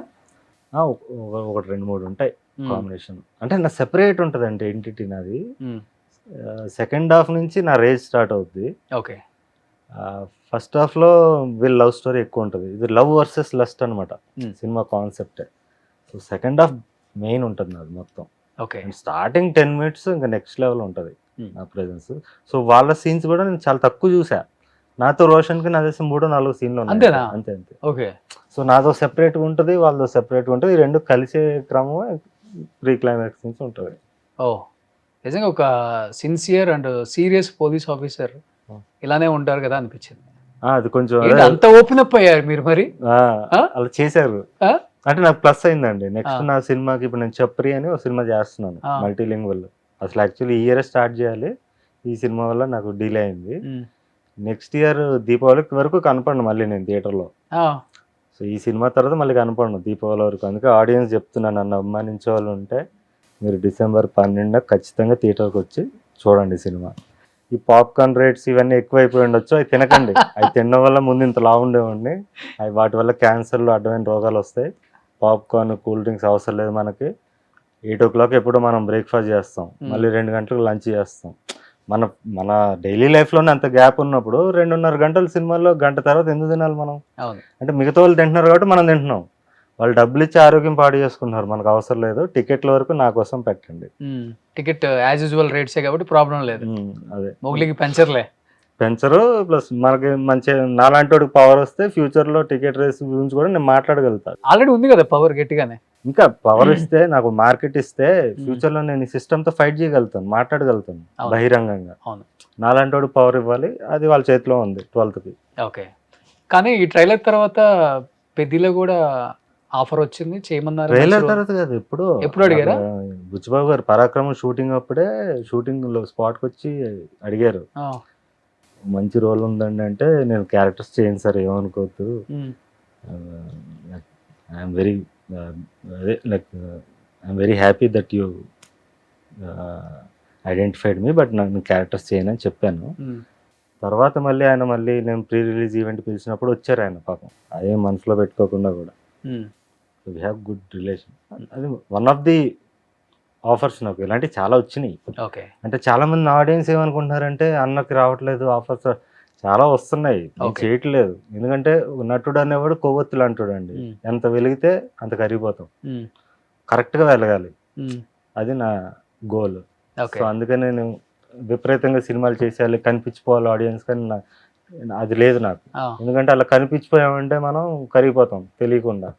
ఒకటి 2-3 ఉంటాయి కాంబినేషన్. అంటే నా సెపరేట్ ఉంటుంది, అంటే ఎంటిటీ నాది. సెకండ్ హాఫ్ నుంచి నా రేజ్ స్టార్ట్ అవుద్ది. ఓకే, ఫస్ట్ హాఫ్ లో వీళ్ళ లవ్ స్టోరీ ఎక్కువ ఉంటుంది. ఇది లవ్ వర్సెస్ లస్ట్ అనమాట cinema concept. So second half main ఉంటుంది నాది మొత్తం. ఓకే, స్టార్టింగ్ 10 minutes ఇంకా నెక్స్ట్ లెవెల్ ఉంటుంది నా ప్రెజెన్స్. సో వాళ్ళ సీన్స్ కూడా నేను చాలా తక్కువ చూసా. నాతో రోషన్ కి నా తెలిసి 3-4 సీన్లు ఉన్నాయి అంతే. ఓకే, సో నాతో సెపరేట్గా ఉంటుంది, వాళ్ళతో సెపరేట్గా ఉంటుంది. ఈ రెండు కలిసే క్రమం ప్రీ క్లైమాక్స్ సీన్స్ ఉంటుంది. ఓ, నిజంగా ఒక sincere and serious police officer ఇలానే ఉంటారు కదా అనిపించింది. అది కొంచెం అంత ఓపెన్ అప్ అయ్యారు మీరు మరి, అలా చేశారు అంటే నాకు ప్లస్ అయిందండి. నెక్స్ట్ నా సినిమాకి ఇప్పుడు నేను చప్రి అని ఒక సినిమా చేస్తున్నాను మల్టీలింగ్వల్. అసలు యాక్చువల్లీ ఈ ఇయర్ స్టార్ట్ చేయాలి, ఈ సినిమా వల్ల నాకు డిలే అయింది. నెక్స్ట్ ఇయర్ దీపావళికి వరకు కనపడను మళ్ళీ నేను థియేటర్లో. సో ఈ సినిమా తర్వాత మళ్ళీ కనపడను దీపావళి వరకు. అందుకే ఆడియన్స్ చెప్తున్నాను, నన్ను అభిమానించే వాళ్ళు ఉంటే మీరు December 12 ఖచ్చితంగా థియేటర్కి వచ్చి చూడండి సినిమా. ఈ పాప్కార్న్ రేట్స్ ఇవన్నీ ఎక్కువైపోయి ఉండొచ్చు, అవి తినకండి. అవి తినడం వల్ల ముందు ఇంత లావు ఉండేవండి, అవి వాటి వల్ల క్యాన్సర్లు అడ్డమైన రోగాలు వస్తాయి. పాప్కార్న్, కూల్ డ్రింక్స్ అవసరం లేదు మనకి. 8 o'clock ఎప్పుడో మనం బ్రేక్ఫాస్ట్ చేస్తాం, మళ్ళీ 2 గంటలకు లంచ్ చేస్తాం. మన డైలీ లైఫ్లోనే అంత గ్యాప్ ఉన్నప్పుడు 2.5 గంటల సినిమాల్లో గంట తర్వాత ఎందుకు తినాలి మనం? అంటే మిగతా వాళ్ళు తింటున్నారు కాబట్టి మనం తింటున్నాం. వాళ్ళు డబ్బులు ఇచ్చి ఆరోగ్యం పాడు చేసుకుంటున్నారు, మనకు అవసరం లేదు. టికెట్ల వరకు నా కోసం పెట్టండి. టికెట్ యాజ్ యూజువల్ రేట్సే కాబట్టి ప్రాబ్లం లేదు. అదే మొగిలికి పెంచరు. ప్లస్ మనకి మంచి నాలాంటి వాడికి పవర్ వస్తే ఫ్యూచర్ లో టికెట్ రేస్ గురించి కూడా నేను మాట్లాడగలుగుతాను. ఆల్రెడీ ఉంది కదా పవర్ గట్టిగానే. ఇంకా పవర్ ఇస్తే, నాకు మార్కెట్ ఇస్తే ఫ్యూచర్ లో నేను ఈ సిస్టమ్ తో ఫైట్ చేయగలుగుతాను, మాట్లాడగలుగుతాను బహిరంగంగా. నాలాంటి వాడు పవర్ ఇవ్వాలి, అది వాళ్ళ చేతిలో ఉంది 12th కి. ఓకే, కానీ ఈ ట్రైలర్ తర్వాత పెద్దిలో కూడా ఆఫర్ వచ్చింది చేయమన్నారు. ట్రైలర్ తర్వాత కాదు, ఎప్పుడు అడిగారా? బుచ్చిబాబు గారు పరాక్రమం షూటింగ్ అప్పుడే షూటింగ్ లో స్పాట్ కి వచ్చి అడిగారు, మంచి రోల్ ఉందండి అంటే. నేను క్యారెక్టర్స్ చేయను సార్, ఏమనుకోవద్దు, I'm very happy that you identified me, but నాకు క్యారెక్టర్స్ చేయను అని చెప్పాను. తర్వాత మళ్ళీ నేను ప్రీ రిలీజ్ ఈవెంట్ పిలిచినప్పుడు వచ్చారు ఆయన, పాపం అదే మనసులో పెట్టుకోకుండా కూడా. We have good relation. అది వన్ ఆఫ్ ది ఆఫర్స్. నాకు ఇలాంటివి చాలా వచ్చినాయి. అంటే చాలా మంది ఆడియన్స్ ఏమనుకుంటున్నారంటే అన్నకి రావట్లేదు ఆఫర్స్, చాలా వస్తున్నాయి, చేయట్లేదు. ఎందుకంటే నటుడు అనేవాడు కొవ్వొత్తులు అంటాడండి, ఎంత వెలిగితే అంత కరిగిపోతాం. కరెక్ట్గా వెలగాలి, అది నా గోల్. సో అందుకని నేను విపరీతంగా సినిమాలు చేసేయాలి, కనిపించిపోవాలి ఆడియన్స్, కానీ అది లేదు నాకు. ఎందుకంటే అలా కనిపించిపోయామంటే మనం కరిగిపోతాం, తెలియకుండా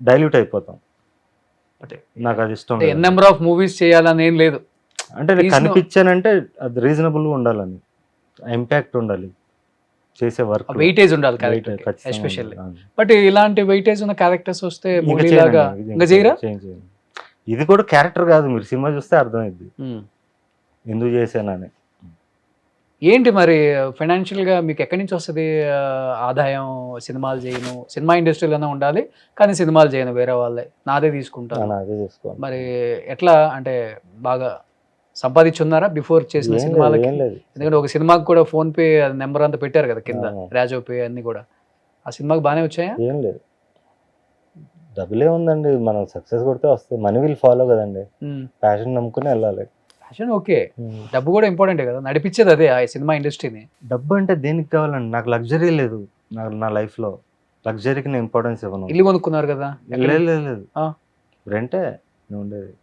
డైల్యూట్ అయిపోతాం. నాకు అది ఇష్టం. నెంబర్ ఆఫ్ మూవీస్ చేయాలని ఏం లేదు, అంటే నేను కనిపించానంటే అది రీజనబుల్గా ఉండాలని, ఇంపాక్ట్ ఉండాలి. చేసే వర్క్ వెయిటేజ్ ఉండాలి క్యారెక్టర్ ఎస్పెషల్లీ. బట్ ఇలాంటి వెయిటేజ్ ఉన్న క్యారెక్టర్స్ వస్తే మూవీ లాగా ఇంకా చేయరా? ఇది కూడా క్యారెక్టర్ కాదు, మీరు సినిమా చూస్తే అర్థమైంది ఎందుకు చేశానని. ఏంటి మరి ఫైనాన్షియల్ గా మీకు ఎక్కడి నుంచి వస్తుంది ఆదాయం? సినిమాలు చేయను, సినిమా ఇండస్ట్రీలోనే ఉండాలి కానీ సినిమాలు చేయను, వేరే వాళ్ళే నాదే తీసుకుంటాను. అదే చేసుకోవాలి. మరి ఎట్లా అంటే బాగా సంపాదించున్నారా బిఫోర్ చేసిన సినిమాలకి? ఏం లేదు. ఎందుకంటే ఒక సినిమాకి కూడా ఫోన్ పే నెంబర్ అంతా పెట్టారు కదా కింద, రాజో పే అన్ని కూడా. ఆ సినిమాకి బాగానే వచ్చాయా? ఏం లేదు, డబ్బులే ఉందండి, మనం సక్సెస్ కొడితే వస్తాయి. మనీ విల్ ఫాలో కదండి, ప్యాషన్ నమ్ముకుని వెళ్ళాలి. ఫ్యాషన్ ఓకే, డబ్బు కూడా ఇంపార్టెంటే కదా, నడిపించేది అదే ఆ సినిమా ఇండస్ట్రీని. డబ్బు అంటే దేనికి కావాలండి? నాకు లగ్జరీ లేదు, నా లైఫ్ లో లగ్జరీకి నేను ఇంపార్టెన్స్ ఇవ్వను. ఇల్లు కొనుక్కున్నారు కదా? లేదు, రెంటే నేను ఉండేది,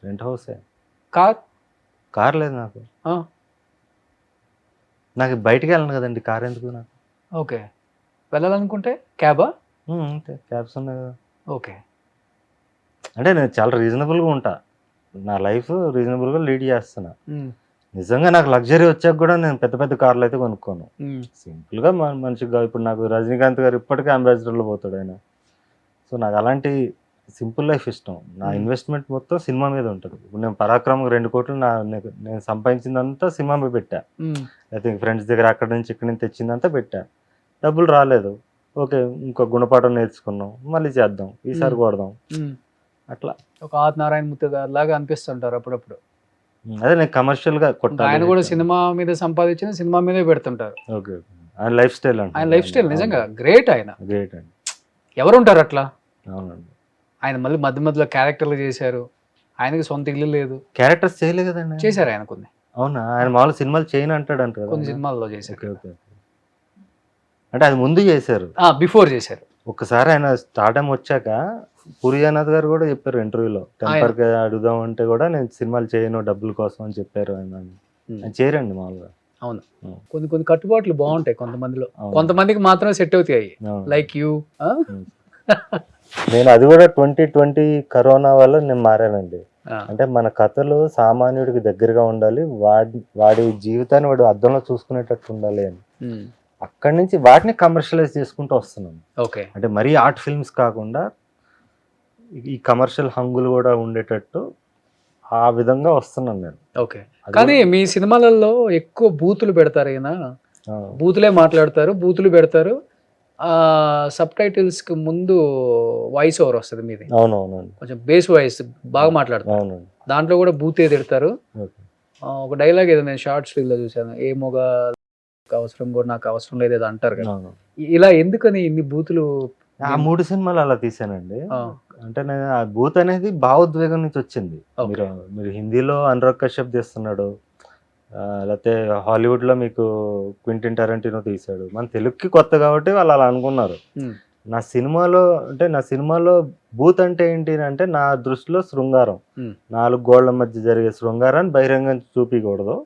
రెంట్ హౌసే. కార్ లేదు నాకు. నాకు బయటికి వెళ్ళను కదండి, కార్ ఎందుకు నాకు? ఓకే, వెళ్ళాలనుకుంటే క్యాబా? అంతే, క్యాబ్స్ ఉన్నాయి కదా. ఓకే, అంటే నేను చాలా రీజనబుల్గా ఉంటా, నా లైఫ్ రీజనబుల్గా లీడ్ చేస్తున్నా. నిజంగా నాకు లగ్జరీ వచ్చాక కూడా నేను పెద్ద పెద్ద కార్లు అయితే కొనుక్కోను, సింపుల్గా మంచిగా. ఇప్పుడు నాకు రజనీకాంత్ గారు ఇప్పటికే అంబాసిడర్లో పోతాడు ఆయన. సో నాకు అలాంటి సింపుల్ లైఫ్ ఇష్టం. నా ఇన్వెస్ట్మెంట్ మొత్తం సినిమా మీద ఉంటుంది. ఇప్పుడు నేను పరాక్రమం 2 కోట్లు నేను సంపాదించిందంతా సినిమా మీద పెట్టా. అయితే ఫ్రెండ్స్ దగ్గర అక్కడి నుంచి ఇక్కడి నుంచి తెచ్చిందంతా పెట్టా, డబ్బులు రాలేదు. ఓకే, ఇంకో గుణపాఠం నేర్చుకున్నాం, మళ్ళీ చేద్దాం, ఈసారి కొడదాం. అట్లా ఒక నారాయణ మూర్తి గారు లాగా అనిపిస్తుంటారు అప్పుడప్పుడు. అదే నేను కమర్షియల్ గా కొట్టాలి. ఆయన కూడా సినిమా మీద సంపాదించిన సినిమా మీదే పెడుతుంటారు. ఓకే, ఆయన లైఫ్ స్టైల్ అంటే, ఆయన లైఫ్ స్టైల్ నిజంగా గ్రేట్. ఆయన గ్రేట్ అండి. ఎవరు ఉంటారు అట్లా? అవునండి. ఆయన మళ్ళీ మధ్య మధ్యలో క్యారెక్టర్లు చేశారు, ఆయనకి సొంత ఇల్లు లేదు. క్యారెక్టర్స్ చేయలేదు కదండి. చేశారు ఆయన కొన్ని. అవునా? ఆయన మామూలు సినిమాలు చేయను అంటాడు అంట కదా. కొన్ని సినిమాల్లో చేశారు. ఓకే, అంటే అది ముందు చేశారు, బిఫోర్ చేశారు. ఒకసారి ఆయన స్టార్టమ్ వచ్చాక పూరియానాథ్ గారు కూడా చెప్పారు ఇంటర్వ్యూలో, టెంపర్ గా అడుగుదాం అంటే కూడా నేను సినిమాలు చేయను డబ్బుల కోసం అని చెప్పారు. ఆయన చేయరండి మామూలుగా. అవును, కొన్ని కట్టుబాట్లు బాగుంటాయి కొంతమందిలో, కొంతమందికి మాత్రం సెట్ అవుతాయి. Like you. నేను అది కూడా 2020 కరోనా వల్ల నేను మారానండి. అంటే మన కథలు సామాన్యుడికి దగ్గరగా ఉండాలి, వాడి జీవితాన్ని వాడు అద్దంలో చూసుకునేటట్టు ఉండాలి అని అక్కడి నుంచి వాటిని కమర్షియలైజ్ చేసుకుంటూ వస్తున్నాం. ఓకే, అంటే మరీ ఆర్ట్ ఫిల్మ్స్ కాకుండా ఈ కమర్షియల్ హంగులు కూడా ఉండేటట్టు ఆ విధంగా వస్తున్నాను నేను. ఓకే, కానీ మీ సినిమాలలో ఎక్కువ బూతులు పెడతారు, అయినా బూతులే మాట్లాడతారు, బూతులు పెడతారు. సబ్ టైటిల్స్ కి ముందు వాయిస్ ఓవర్ వస్తుంది మీది. అవునవునండి, కొంచెం బేస్ వాయిస్ బాగా మాట్లాడతారు. అవునండి, దాంట్లో కూడా బూతే తిడతారు. ఒక డైలాగ్ ఏదో నేను షార్ట్ స్టిల్ లో చూసాను, ఏ మొగ అవసరం కూడా నాకు అవసరం లేదు ఏదో అంటారు కదా. ఇలా ఎందుకని ఇన్ని బూతులు? ఆ 3 సినిమాలు అలా తీసానండి. అంటే నేను ఆ బూత్ అనేది భావోద్వేగం నుంచి వచ్చింది. మీరు హిందీలో అనురాగ్ కశ్యప్ తీస్తున్నాడు, లేకపోతే హాలీవుడ్ లో మీకు క్వింటిన్ టెరంటినో తీశాడు. మన తెలుగుకి కొత్త కాబట్టి వాళ్ళు అలా అనుకున్నారు. నా సినిమాలో బూత్ అంటే ఏంటి అంటే నా దృష్టిలో శృంగారం, 4 గోళ్ల మధ్య జరిగే శృంగారాన్ని బహిరంగం చూపించకూడదు.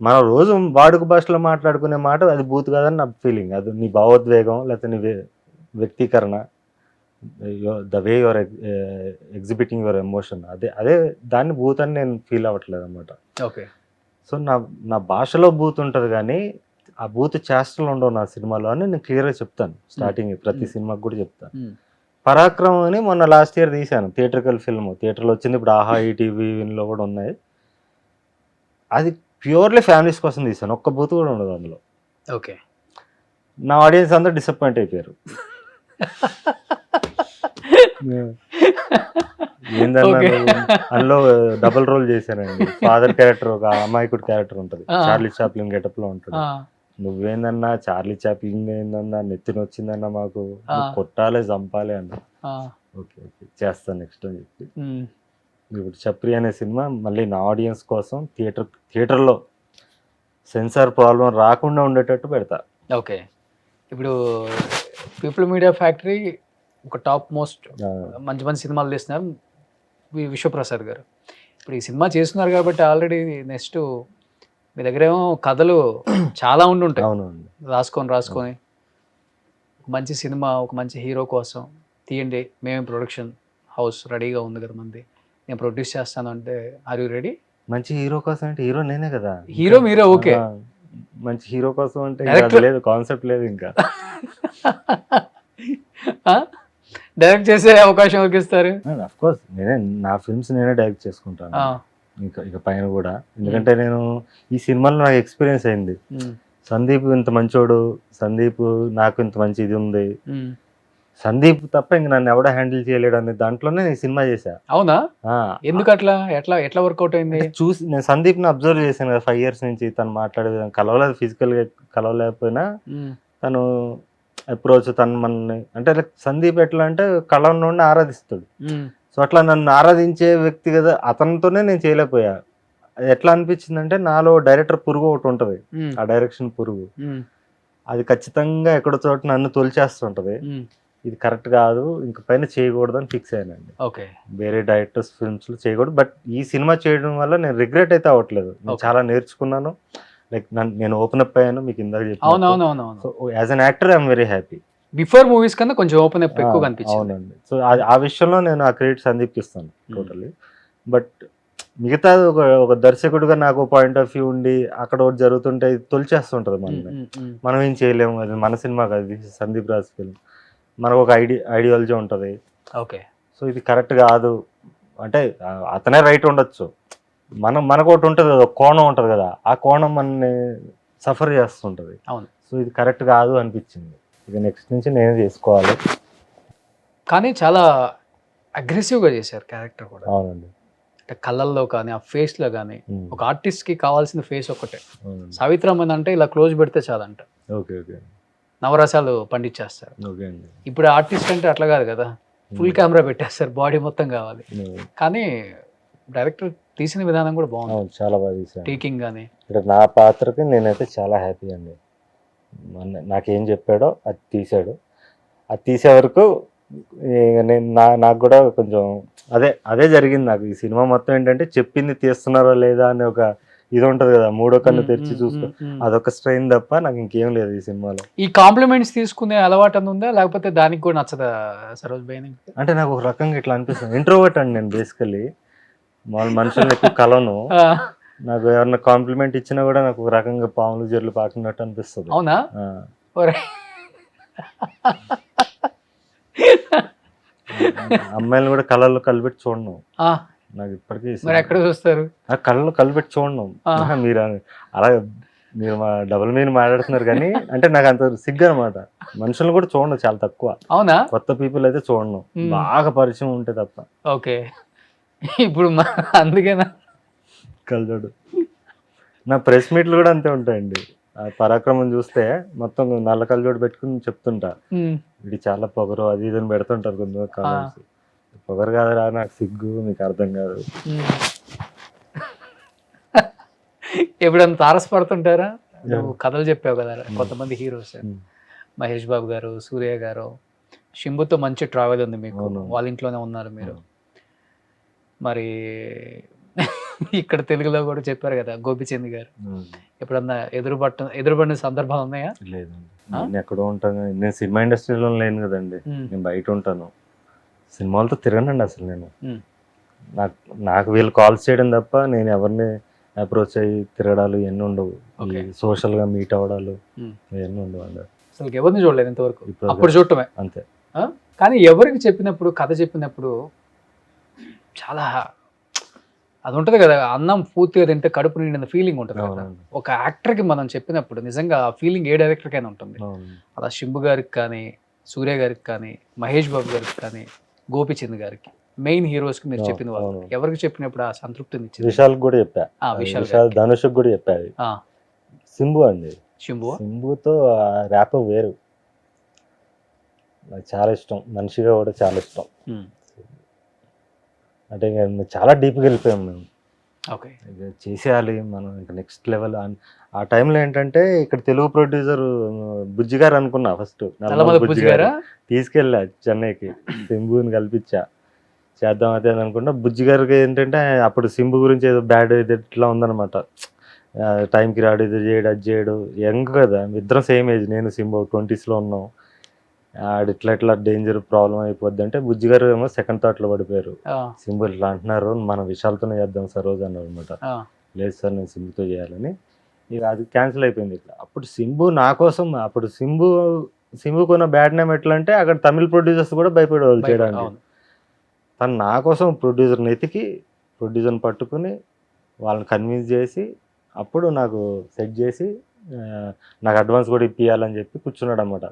మనం రోజు వాడుక భాషలో మాట్లాడుకునే మాట అది బూత్ కాదని నా ఫీలింగ్. అది నీ భావోద్వేగం లేకపోతే నీ వ్యక్తీకరణ, the way your exhibiting your emotion, అదే దాన్ని బూత్ అని నేను ఫీల్ అవ్వట్లేదు అనమాట. ఓకే, సో నా భాషలో బూత్ ఉంటుంది కానీ ఆ బూత్ చేష్టలు ఉండవు నా సినిమాలో అని నేను క్లియర్గా చెప్తాను. స్టార్టింగ్ ప్రతి సినిమాకి కూడా చెప్తాను. పరాక్రమం అని మొన్న లాస్ట్ ఇయర్ తీశాను, థియేట్రికల్ ఫిల్మ్, థియేటర్లో వచ్చింది. ఇప్పుడు ఆహా ఈటీవీలో కూడా ఉన్నాయి. అది ప్యూర్లీ ఫ్యామిలీస్ కోసం తీశాను, ఒక్క బూత్ కూడా ఉండదు అందులో. ఓకే, నా ఆడియన్స్ అందరూ డిసప్పాయింట్ అయిపోయారు. ఏందన్నా అందులో డబుల్ రోల్ చేశానండి. ఫాదర్ క్యారెక్టర్, ఒక అమాయకుడు క్యారెక్టర్ ఉంటుంది, చార్లీ చాప్లిన్ గెటప్ లో ఉంటుంది. నువ్వేందన్నా చార్లీ చాప్లిన్ ఏందన్నా నెత్తిన వచ్చిందన్నా, మాకు కొట్టాలి చంపాలి అన్న. ఓకే ఓకే చేస్తాను నెక్స్ట్ అని చెప్పి ఇప్పుడు చప్రి అనే సినిమా మళ్ళీ నా ఆడియన్స్ కోసం థియేటర్లో సెన్సార్ ప్రాబ్లం రాకుండా ఉండేటట్టు పెడతా. ఓకే, ఇప్పుడు పీపుల్ మీడియా ఫ్యాక్టరీ ఒక టాప్ మోస్ట్ మంచి మంచి సినిమాలు తీస్తున్నారు విశ్వప్రసాద్ గారు. ఇప్పుడు ఈ సినిమా చేస్తున్నారు కాబట్టి ఆల్రెడీ నెక్స్ట్ మీ దగ్గర ఏమో కథలు చాలా ఉంటాయి. అవునండి, రాసుకొని మంచి సినిమా ఒక మంచి హీరో కోసం తీయండి, మేమే ప్రొడక్షన్ హౌస్ రెడీగా ఉంది కదా మంది, నేను ప్రొడ్యూస్ చేస్తాను అంటే ఆర్ యూ రెడీ? మంచి హీరో కోసం అంటే హీరో నేనే కదా. హీరో మీరే. ఓకే, మంచి హీరో కోసం అంటే ఇంకా Director- అది లేదు, కాన్సెప్ట్ లేదు ఇంకా. డైరెక్ట్ చేసే అవకాశం ఎవరికి ఇస్తారు? అఫ్ కోర్స్ నా ఫిల్మ్స్ నేనే డైరెక్ట్ చేసుకుంటాను ఆ, ఇక పైన కూడా. ఎందుకంటే నేను ఈ సినిమాలో నాకు ఎక్స్పీరియన్స్ అయింది. ఉమ్, సందీప్ ఇంత మంచోడు, సందీప్ నాకు ఇంత మంచి ఇది ఉంది, ఉమ్. సందీప్ తప్ప ఇంక నన్ను ఎవడ హ్యాండిల్ చేయలేడు అనే దాంట్లోనే నేను సినిమా చేశా. అవునా? ఆ, ఎందుకు అట్లా? ఎట్లా వర్కౌట్ అయింది? అంటే చూసి నేను సందీప్ని అబ్జర్వ్ చేశాను కదా 5 years నుంచి. తను మాట్లాడే విధానం కలవలేదు, ఫిజికల్గా కలవలేకపోయినా ఉమ్, తను అప్రోచ్, తను మనల్ని అంటే like సందీప్ ఎట్లా అంటే కళ నుండి ఆరాధిస్తాడు. ఉమ్, సో అట్లా నన్ను ఆరాధించే వ్యక్తి కదా, అతనితోనే నేను చేయలేకపోయా. అది ఎట్లా అనిపించింది అంటే నాలో డైరెక్టర్ పురుగు ఒకటి ఉంటుంది, ఉమ్, ఆ డైరెక్షన్ పురుగు. ఉమ్, అది ఖచ్చితంగా ఎక్కడో చోట నన్ను తొలిచేస్తుంటది. ఉమ్. ఇది కరెక్ట్ కాదు, ఇంక పైన చేయకూడదు అని ఫిక్స్ అయ్యానండి. ఓకే. వేరే డైరెక్టర్స్ ఫిల్మ్స్ లో చేయకూడదు. బట్ ఈ సినిమా చేయడం వల్ల నేను రిగ్రెట్ అయితే అవ్వట్లేదు. నేను Okay. చాలా నేర్చుకున్నాను. లైక్ నేను ఓపెన్ అప్ అయ్యాను మీకు ఇందాక చెప్పాను. అవునవునవునవును. So as an actor I'm very happy. Before movies కన్నా కొంచెం ఓపెన్ అప్ ఎక్కువ కనిపించింది. అవునండి. సో ఆ విషయంలో నేను ఆ క్రెడిట్ సందీప్కి ఇస్తాను టోటల్లీ. బట్ మిగతా ఒక దర్శకుడిగా నాకు పాయింట్ ఆఫ్ వ్యూ ఉండి అక్కడ ఒకటి జరుగుతుంటే ఇది తొలిచేస్తుంటది మనల్ని. మనం ఏం చేయలేము, అది మన సినిమా కాదు, ఇది సందీప్ రాజ్ ఫిల్మ్. మనకు ఒక ఐడియాలజీ ఉంటుంది. ఓకే. సో ఇది కరెక్ట్ కాదు అంటే అతనే రైట్ ఉండొచ్చు, మనకు ఒకటి ఉంటుంది కదా, ఒక కోణం ఉంటుంది కదా, ఆ కోణం మనని సఫర్ చేస్తుంటుంది. అవును. సో ఇది కరెక్ట్ కాదు అనిపించింది. ఇక నెక్స్ట్ నుంచి నేనే చేసుకోవాలి. కానీ చాలా అగ్రెసివ్గా చేశారు క్యారెక్టర్ కూడా. అవునండి. అంటే కళ్ళల్లో కానీ ఆ ఫేస్లో కానీ ఉమ్. ఒక ఆర్టిస్ట్కి కావాల్సిన ఫేస్ ఒకటే. అవునండి. సావిత్రమ్మన్ అంటే ఇలా క్లోజ్ పెడితే చాలంట, ఓకే ఓకే నవరసాలు పండించేస్తారు. ఓకే అండి. ఇప్పుడు ఆర్టిస్ట్ అంటే అట్లా కాదు కదా, ఫుల్ కెమెరా పెట్టేస్తారు, బాడీ మొత్తం కావాలి. కానీ డైరెక్టర్ తీసిన విధానం కూడా బాగుంది, అవును, చాలా బాగా తీసాను. టేకింగ్ కానీ. ఇక్కడ నా పాత్రకి నేనైతే చాలా హ్యాపీ అండి. నాకేం చెప్పాడో అది తీసాడు. అది తీసే వరకు నేను నాకు కూడా కొంచెం అదే జరిగింది. నాకు ఈ సినిమా మొత్తం ఏంటంటే చెప్పింది తీస్తున్నారో లేదా అని ఒక ఇది ఉంటుంది కదా, మూడో కన్ను తెరిచి చూసుకో, అదొక స్ట్రెయిన్ తప్ప నాకు ఇంకేం లేదు ఈ సినిమాలో. ఈ కాంప్లిమెంట్స్ తీసుకునే అలవాటు అని ఉందా, లేకపోతే దానికి కూడా నచ్చదా సరోజ్ భయ్య? అంటే నాకు ఒక రకంగా ఇట్లా అనిపిస్తుంది, ఇంట్రోవర్ట్ అండి నేను బేసికలీ. మనుషులను ఎక్కువ కలను. నాకు ఎవరన్నా కాంప్లిమెంట్ ఇచ్చినా కూడా నాకు ఒక రకంగా పాములు జర్లు పాకున్నట్టు అనిపిస్తుంది. అవునా? ఆ. ఒరే. అమ్మాయిలను కూడా కళ్ళల్లో కలిపెట్టి చూడను. ఆ, నాకు ఇప్పటికీ మరి ఎక్కడ చూస్తారు? ఆ కళ్ళలో కలిపెట్టి చూడను. మీరు అలా మీరు మా డబుల్ మీన్ మాట్లాడుతున్నారు కానీ అంటే నాకు అంత సిగ్గు అనమాట. మనుషులను కూడా చూడను, చాలా తక్కువ. అవునా? కొత్త పీపుల్ అయితే చూడను, బాగా పరిచయం ఉంటే తప్ప. ఓకే. ఇప్పుడు అందుకేనా కలజోడు. నా ప్రెస్ మీట్లు కూడా అంతే ఉంటాయండి. ఆ పరాక్రమం చూస్తే మొత్తం నల్ల కలజోడు పెట్టుకుని చెప్తుంటా, ఇది చాలా పొగరు అది ఇది అని పెడుతుంటారు కొంచెం కామెంట్స్. పొగరు కాదురా, నాకు సిగ్గు, మీకు అర్థం కాదు. ఎప్పుడన్నా తారసపడుతుంటారా? నువ్వు కథలు చెప్పావు కదా కొంతమంది హీరోస్, మహేష్ బాబు గారు, సూర్య గారు, శంభుతో మంచి ట్రావెల్ ఉంది మీకు, వాళ్ళ ఇంట్లోనే ఉన్నారు మీరు. మరి ఇక్కడ తెలుగులో కూడా చెప్పారు కదా గోపిచంద్ గారు, ఎప్పుడన్నా ఎదురుపడిన సందర్భాలు ఉన్నాయా? లేదండి, నేను ఎక్కడో ఉంటాను. నేను సినిమా ఇండస్ట్రీలో లేను కదండి, నేను బయట ఉంటాను. సినిమాలతో తిరగనండి అసలు నేను. నాకు వీళ్ళు కాల్స్ చేయడం తప్ప నేను ఎవరిని అప్రోచ్ అయ్యి తిరగడాలు ఇవన్నీ ఉండవు. సోషల్గా మీట్ అవ్వడాలు ఇవన్నీ ఉండవు అండి. అసలు ఎవరిని చూడలేదు ఇంతవరకు, అప్పుడు చూడటమే అంతే. కానీ ఎవరికి చెప్పినప్పుడు, కథ చెప్పినప్పుడు చాలా అది ఉంటుంది కదా, అన్నం పూర్తిగా తింటే కడుపు నిండిన ఫీలింగ్ ఉంటుంది కదా. ఒక యాక్టర్కి మనం చెప్పినప్పుడు నిజంగా ఆ ఫీలింగ్ ఏ డైరెక్టర్కైనా ఉంటుంది. అలా శంభు గారికి కానీ, సూర్య గారికి కానీ, మహేష్ బాబు గారికి కానీ, గోపిచంద్ గారికి, మెయిన్ హీరోస్కి మీరు చెప్పిన వాళ్ళు ఎవరికి చెప్పినప్పుడు ఆ సంతృప్తిని ఇచ్చింది? విశాల్ కూడా చెప్పా, విశాల్, ధనుష్ కూడా చెప్పాది. సింబు అండి, సింబుతో ర్యాప్ వేరు, నాకు చాలా ఇష్టం. మనిషిగా కూడా చాలా ఇష్టం. అంటే చాలా డీప్గా వెళ్ళిపోయాం మేము. ఓకే, చేసేయాలి మనం ఇంకా నెక్స్ట్ లెవెల్. ఆ టైంలో ఏంటంటే ఇక్కడ తెలుగు ప్రొడ్యూసర్ బుజ్జి గారు అనుకున్నా ఫస్ట్, తీసుకెళ్ళా చెన్నైకి, సింబుని కల్పించా చేద్దాం అదే అని అనుకున్నా. బుజ్జి గారికి ఏంటంటే అప్పుడు సింబు గురించి ఏదో బ్యాడ్ ఇది ఇట్లా ఉందన్నమాట, టైంకి రాడు, ఇది చేయడు అది చేయడు. యంగ్ కదా ఇద్దరం, సేమ్ ఏజ్, నేను సింబు 20s ఉన్నాం. ఆడు ఇట్లా డేంజర్ ప్రాబ్లం అయిపోద్ది అంటే బుజ్జి గారు ఏమో సెకండ్ థాట్లో పడిపోయారు. సింబు ఇట్లా అంటున్నారు, మనం విశాల్తోనే చేద్దాం సరోజ్ అన్నారు అనమాట. లేదు సార్ నేను సింబుతో చేయాలని ఇక అది క్యాన్సిల్ అయిపోయింది ఇట్లా. అప్పుడు సింబు నా కోసం, అప్పుడు సింబుకున్న బ్యాడ్ నేమ్ ఎట్లా అంటే అక్కడ తమిళ ప్రొడ్యూసర్స్ కూడా భయపడేవాళ్ళు చేయడానికి. అవును. తను నా కోసం ప్రొడ్యూసర్ని ఎతికి ప్రొడ్యూసర్ని పట్టుకుని వాళ్ళని కన్విన్స్ చేసి అప్పుడు నాకు సెట్ చేసి నాకు అడ్వాన్స్ కూడా ఇప్పియాలని చెప్పి కూర్చున్నాడు అనమాట.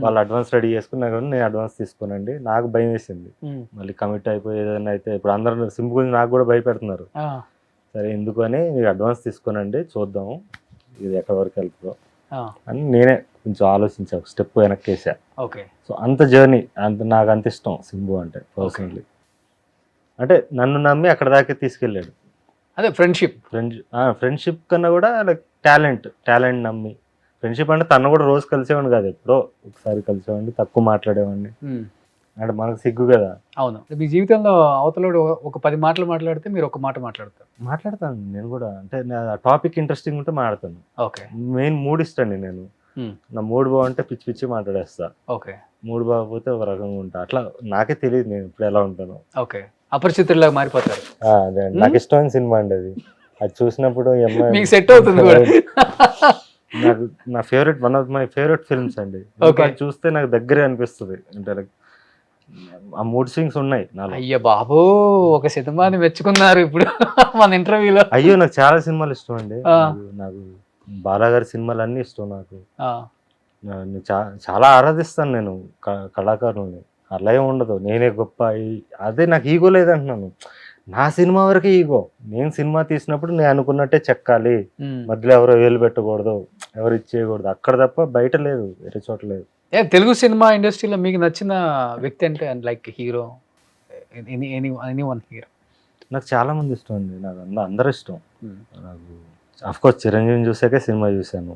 వాళ్ళు అడ్వాన్స్ రెడీ చేసుకున్నా కానీ నేను అడ్వాన్స్ తీసుకోనండి. నాకు భయం వేసింది మళ్ళీ కమిట్ అయిపోయి ఏదైనా అయితే. ఇప్పుడు అందరూ సింబు గురించి నాకు కూడా భయపెడుతున్నారు. సరే ఎందుకు అని మీరు అడ్వాన్స్ తీసుకోనండి, చూద్దాం ఇది ఎక్కడి వరకు వెళ్తుందో అని నేనే కొంచెం ఆలోచించా, ఒక స్టెప్ వెనక్కి వేసా. సో అంత జర్నీ నాకు అంత ఇష్టం సింబు అంటే పర్సనలీ. అంటే నన్ను నమ్మి అక్కడ దాకా తీసుకెళ్ళాడు. అదే ఫ్రెండ్షిప్ కన్నా కూడా లైక్ టాలెంట్ నమ్మి. ఫ్రెండ్షిప్ అంటే తను కూడా రోజు కలిసేవాడిని కాదు, ఎప్పుడో ఒకసారి కలిసేవాడిని, తక్కువ మాట్లాడేవాడిని. అంటే మనకు సిగ్గు కదా. అవును. మీ జీవితంలో అవతలోడు ఒక 10 మాటలు మాట్లాడితే మీరు ఒక మాట మాట్లాడతాను నేను కూడా. అంటే నా టాపిక్ ఇంట్రెస్టింగ్ ఉంటే మాట్లాడతాను. మెయిన్ మూడ్ ఇష్టండి నేను. నా మూడ్ బాగుంటే పిచ్చి పిచ్చి మాట్లాడేస్తా. మూడ్ బాగపోతే ఒక రకంగా ఉంటా. అట్లా నాకే తెలియదు నేను ఇప్పుడు ఎలా ఉంటాను. అపరిచితుల్లాగా మారిపోతారు. అదే నాకు ఇష్టమైన సినిమా అండి అది. అది చూసినప్పుడు మీకు సెట్ అవుతుంది కూడా. నాకు నా favourite, one of my favourite films అండి. చూస్తే నాకు దగ్గరే అనిపిస్తుంది. అంటే లైక్ ఆ మూడ్ స్వింగ్స్ ఉన్నాయి నాలో. అయ్య బాబు, ఒక సినిమాని మెచ్చుకున్నారు ఇప్పుడు మన ఇంటర్వ్యూలో. అయ్యో నాకు చాలా సినిమాలు ఇష్టం అండి. నాకు బాలాగారి సినిమాలు అన్ని ఇష్టం. నాకు చాలా ఆరాధిస్తాను నేను కళాకారుల్ని. అలా ఏమి ఉండదు నేనే గొప్ప, అదే నాకు ఈగో లేదంటున్నాను. నా సినిమా వరకే ఈగో. నేను సినిమా తీసినప్పుడు నేను అనుకున్నట్టే చెక్కాలి, మధ్యలో ఎవరో వేలు పెట్టకూడదు, ఎవరు ఇచ్చేయకూడదు, అక్కడ తప్ప బయట లేదు, వేరే చోట లేదు. తెలుగు సినిమా ఇండస్ట్రీలో మీకు నచ్చిన వ్యక్తి అంటే లైక్ హీరో, ఎనీవన్ హీరో? నాకు చాలా మంది ఇష్టం అండి. నాకు అందరూ ఇష్టం. నాకు అఫ్కోర్స్ చిరంజీవిని చూసాకే సినిమా చూశాను.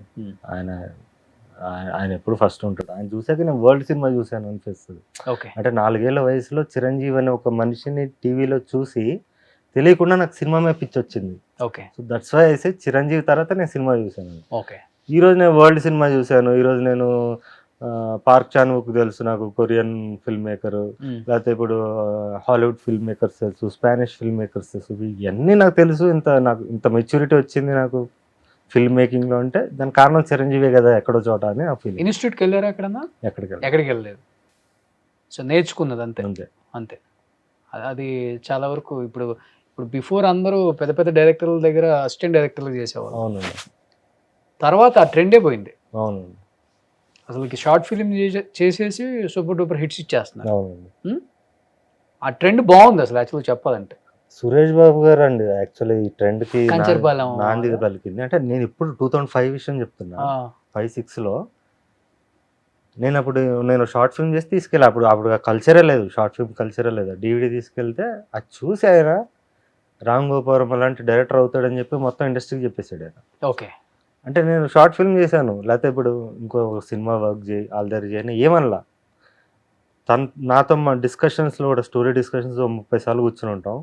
ఆయన ఎప్పుడు ఫస్ట్ ఉంటాడు. ఆయన చూసాక నేను వరల్డ్ సినిమా చూశాను అనిపిస్తుంది. అంటే 4 ఏళ్ల వయసులో చిరంజీవి అనే ఒక మనిషిని టీవీలో చూసి తెలియకుండా నాకు సినిమా మీద పిచ్చి వచ్చింది. So that's why I say Chiranjeevi తర్వాత నేను సినిమా చూశాను. ఈ రోజు నేను వరల్డ్ సినిమా చూశాను. ఈరోజు నేను పార్క్ చాన్ వుక్ తెలుసు నాకు, కొరియన్ ఫిల్మ్ మేకర్. లేకపోతే ఇప్పుడు హాలీవుడ్ ఫిల్మ్ మేకర్స్ తెలుసు, స్పానిష్ ఫిల్మ్ మేకర్స్ తెలుసు. ఇవన్నీ నాకు తెలుసు. నాకు ఇంత మెచ్యూరిటీ వచ్చింది నాకు ఫిల్మ్ మేకింగ్ లో అంటే దాని కారణం చిరంజీవి కదా ఎక్కడో చోట అని ఆ ఫీల్. ఇన్స్టిట్యూట్కి వెళ్ళారా ఎక్కడన్నా? ఎక్కడికి వెళ్ళలేదు. సో నేర్చుకున్నది అంతే. అది చాలా వరకు ఇప్పుడు బిఫోర్ అందరూ పెద్ద పెద్ద డైరెక్టర్ల దగ్గర అసిస్టెంట్ డైరెక్టర్లు చేసేవాళ్ళు. అవునండి. తర్వాత ఆ ట్రెండే పోయింది. అవునండి. అసలు షార్ట్ ఫిల్మ్ చేసేసి సూపర్ డూపర్ హిట్స్ ఇచ్చేస్తున్నారు. అవునండి. ఆ ట్రెండ్ బాగుంది అసలు యాక్చువల్గా చెప్పాలంటే. సురేష్ బాబు గారు అండి యాక్చువల్లీ ఈ ట్రెండ్ కి నాంది పలికింది. అంటే నేను ఇప్పుడు 2005 విషయం చెప్తున్నా. 5-6లో నేను షార్ట్ ఫిల్మ్ చేసి తీసుకెళ్ళి అప్పుడు కల్చరే లేదు, షార్ట్ ఫిల్మ్ కల్చరే లేదు. DVD తీసుకెళ్తే అది చూసి ఆయన రామ్ గోపాల్ లాంటి డైరెక్టర్ అవుతాడని చెప్పి మొత్తం ఇండస్ట్రీకి చెప్పేసాడు ఆయన. అంటే నేను షార్ట్ ఫిల్మ్ చేశాను, లేకపోతే ఇప్పుడు ఇంకో సినిమా వర్క్ చేయి ఆల్దరి చేయని ఏమనలా. నాతో మా డిస్కషన్స్లో కూడా స్టోరీ డిస్కషన్స్ 30 సార్లు కూర్చొని ఉంటాం.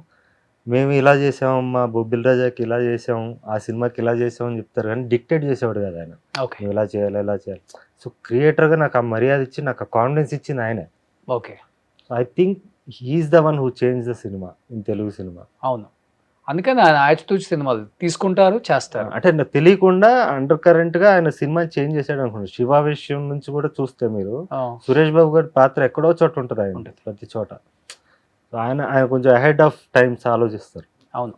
మేము ఇలా చేసాం, మా బొబ్బిల్ రాజాకి ఇలా చేసాం, ఆ సినిమాకి ఇలా చేసాం అని చెప్తారు, కానీ డిక్టేట్ చేసేవాడు కదా ఆయన. నువ్వు ఇలా చేయాలి. సో క్రియేటర్గా నాకు ఆ మర్యాద ఇచ్చి నాకు ఆ కాన్ఫిడెన్స్ ఇచ్చింది ఆయనే. I think he's the one who change the cinema in Telugu cinema. అవును, అందుకని ఆయన ఆచితూచి సినిమాలు తీసుకుంటారు, చేస్తారు. అంటే నాకు తెలియకుండా అండర్ కరెంట్ గా ఆయన సినిమా చేంజ్ చేశాడు అనుకోండి. శివ విషయం నుంచి కూడా చూస్తే మీరు సురేష్ బాబు గారి పాత్ర ఎక్కడో చోట ఉంటుంది ఆయన, ప్రతి చోట. ఆయన కొంచెం అహెడ్ ఆఫ్ టైమ్స్ ఆలోచిస్తారు. అవును,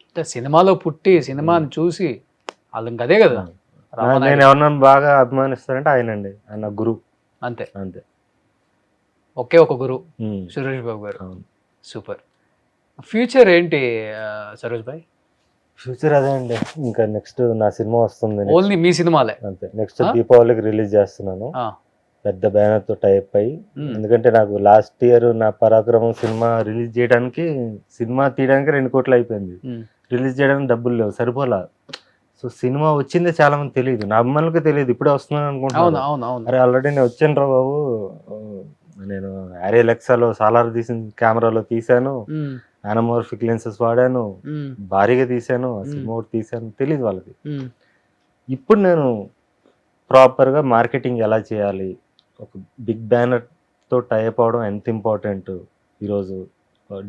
అంటే సినిమాలో పుట్టి సినిమాని చూసి వాళ్ళు అదే కదా. నేను ఎవరన్నా బాగా అభిమానిస్తారంటే ఆయనండి, ఆయన గురువు. అంతే. ఒకే ఒక గురువు సురేష్ బాబు గారు. సూపర్. ఫ్యూచర్ ఏంటి సరోజ్ భాయ్? ఫ్యూచర్ అదే అండి, ఇంకా నెక్స్ట్ నా సినిమా వస్తుంది. ఓన్లీ మీ సినిమాలే? అంతే. నెక్స్ట్ దీపావళికి రిలీజ్ చేస్తున్నాను, పెద్ద బ్యానర్ తో టైప్ అయ్యి. ఎందుకంటే నాకు లాస్ట్ ఇయర్ నా పరాక్రమం సినిమా రిలీజ్ చేయడానికి, సినిమా తీయడానికి 2 కోట్లు అయిపోయింది. రిలీజ్ చేయడానికి డబ్బులు లేవు, సరిపోలా. సో సినిమా వచ్చిందే చాలా మంది తెలియదు, నా అమ్మాయిలకి తెలియదు, ఇప్పుడే వస్తున్నాను అనుకుంటున్నాను. అరే ఆల్రెడీ నేను వచ్చాను రా బాబు, నేను Ariel Alexa సాలార్ తీసిన కెమెరాలో తీసాను, యానమోర్ఫిక్ లెన్సెస్ వాడాను, భారీగా తీసాను, సినిమా ఒకటి తీసాను, తెలియదు వాళ్ళకి. ఇప్పుడు నేను ప్రాపర్గా మార్కెటింగ్ ఎలా చేయాలి, ఒక బిగ్ బ్యానర్తో టైప్ అవడం ఎంత ఇంపార్టెంట్ ఈరోజు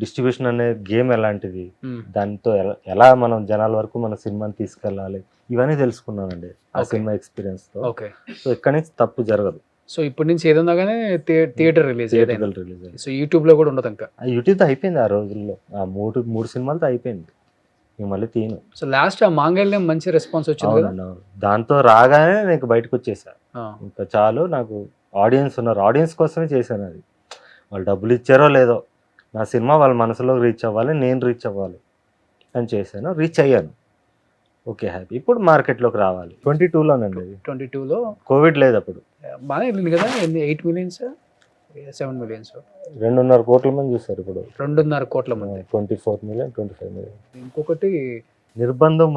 డిస్ట్రిబ్యూషన్ అనే గేమ్ ఎలాంటిది, ఉమ్. దాంతో ఎలా మనం జనాల వరకు మన సినిమాని తీసుకెళ్ళాలి, ఇవన్నీ తెలుసుకున్నానండి ఆ Okay. సినిమా ఎక్స్పీరియన్స్తో. ఓకే. సో ఇక్కడి నుంచి తప్పు జరగదు. సో ఇప్పటి నుంచి ఏదన్నా కానీ థియేటర్ రిలీజ్ ఏదైనా. థియేటర్కల్ రిలీజ్ అయింది. సో యూట్యూబ్లో కూడా ఉండదు ఇంకా. ఆ యూట్యూబ్తో అయిపోయింది ఆ రోజుల్లో, ఆ మూడు సినిమాలతో అయిపోయింది. నేను మళ్ళీ తీను. సో లాస్ట్ ఆ మాంగళ్యం మంచి రెస్పాన్స్ వచ్చింది కదా. అవునండి, అవును. దాంతో రాగానే నేను బయటకు వచ్చేసా. ఆ. ఇంకా చాలు, నాకు ఆడియన్స్ ఉన్నారు, ఆడియన్స్ కోసమే చేశాను అది. వాళ్ళు డబ్బులు ఇచ్చారో లేదో, నా సినిమా వాళ్ళ మనసులోకి రీచ్ అవ్వాలి, నేను రీచ్ అవ్వాలి అని చేశాను. రీచ్ అయ్యాను, ఓకే హ్యాపీ. ఇప్పుడు మార్కెట్లోకి రావాలి. 22లోనండి అది. 22లో కోవిడ్ లేదు అప్పుడు. బాగానే వెళ్ళింది కదా. 8 millions 7 millions 2.5 కోట్ల మంది చూస్తారు ఇప్పుడు. 2.5 కోట్ల మంది. 24 million 25 million. ఇంకొకటి నిర్బంధం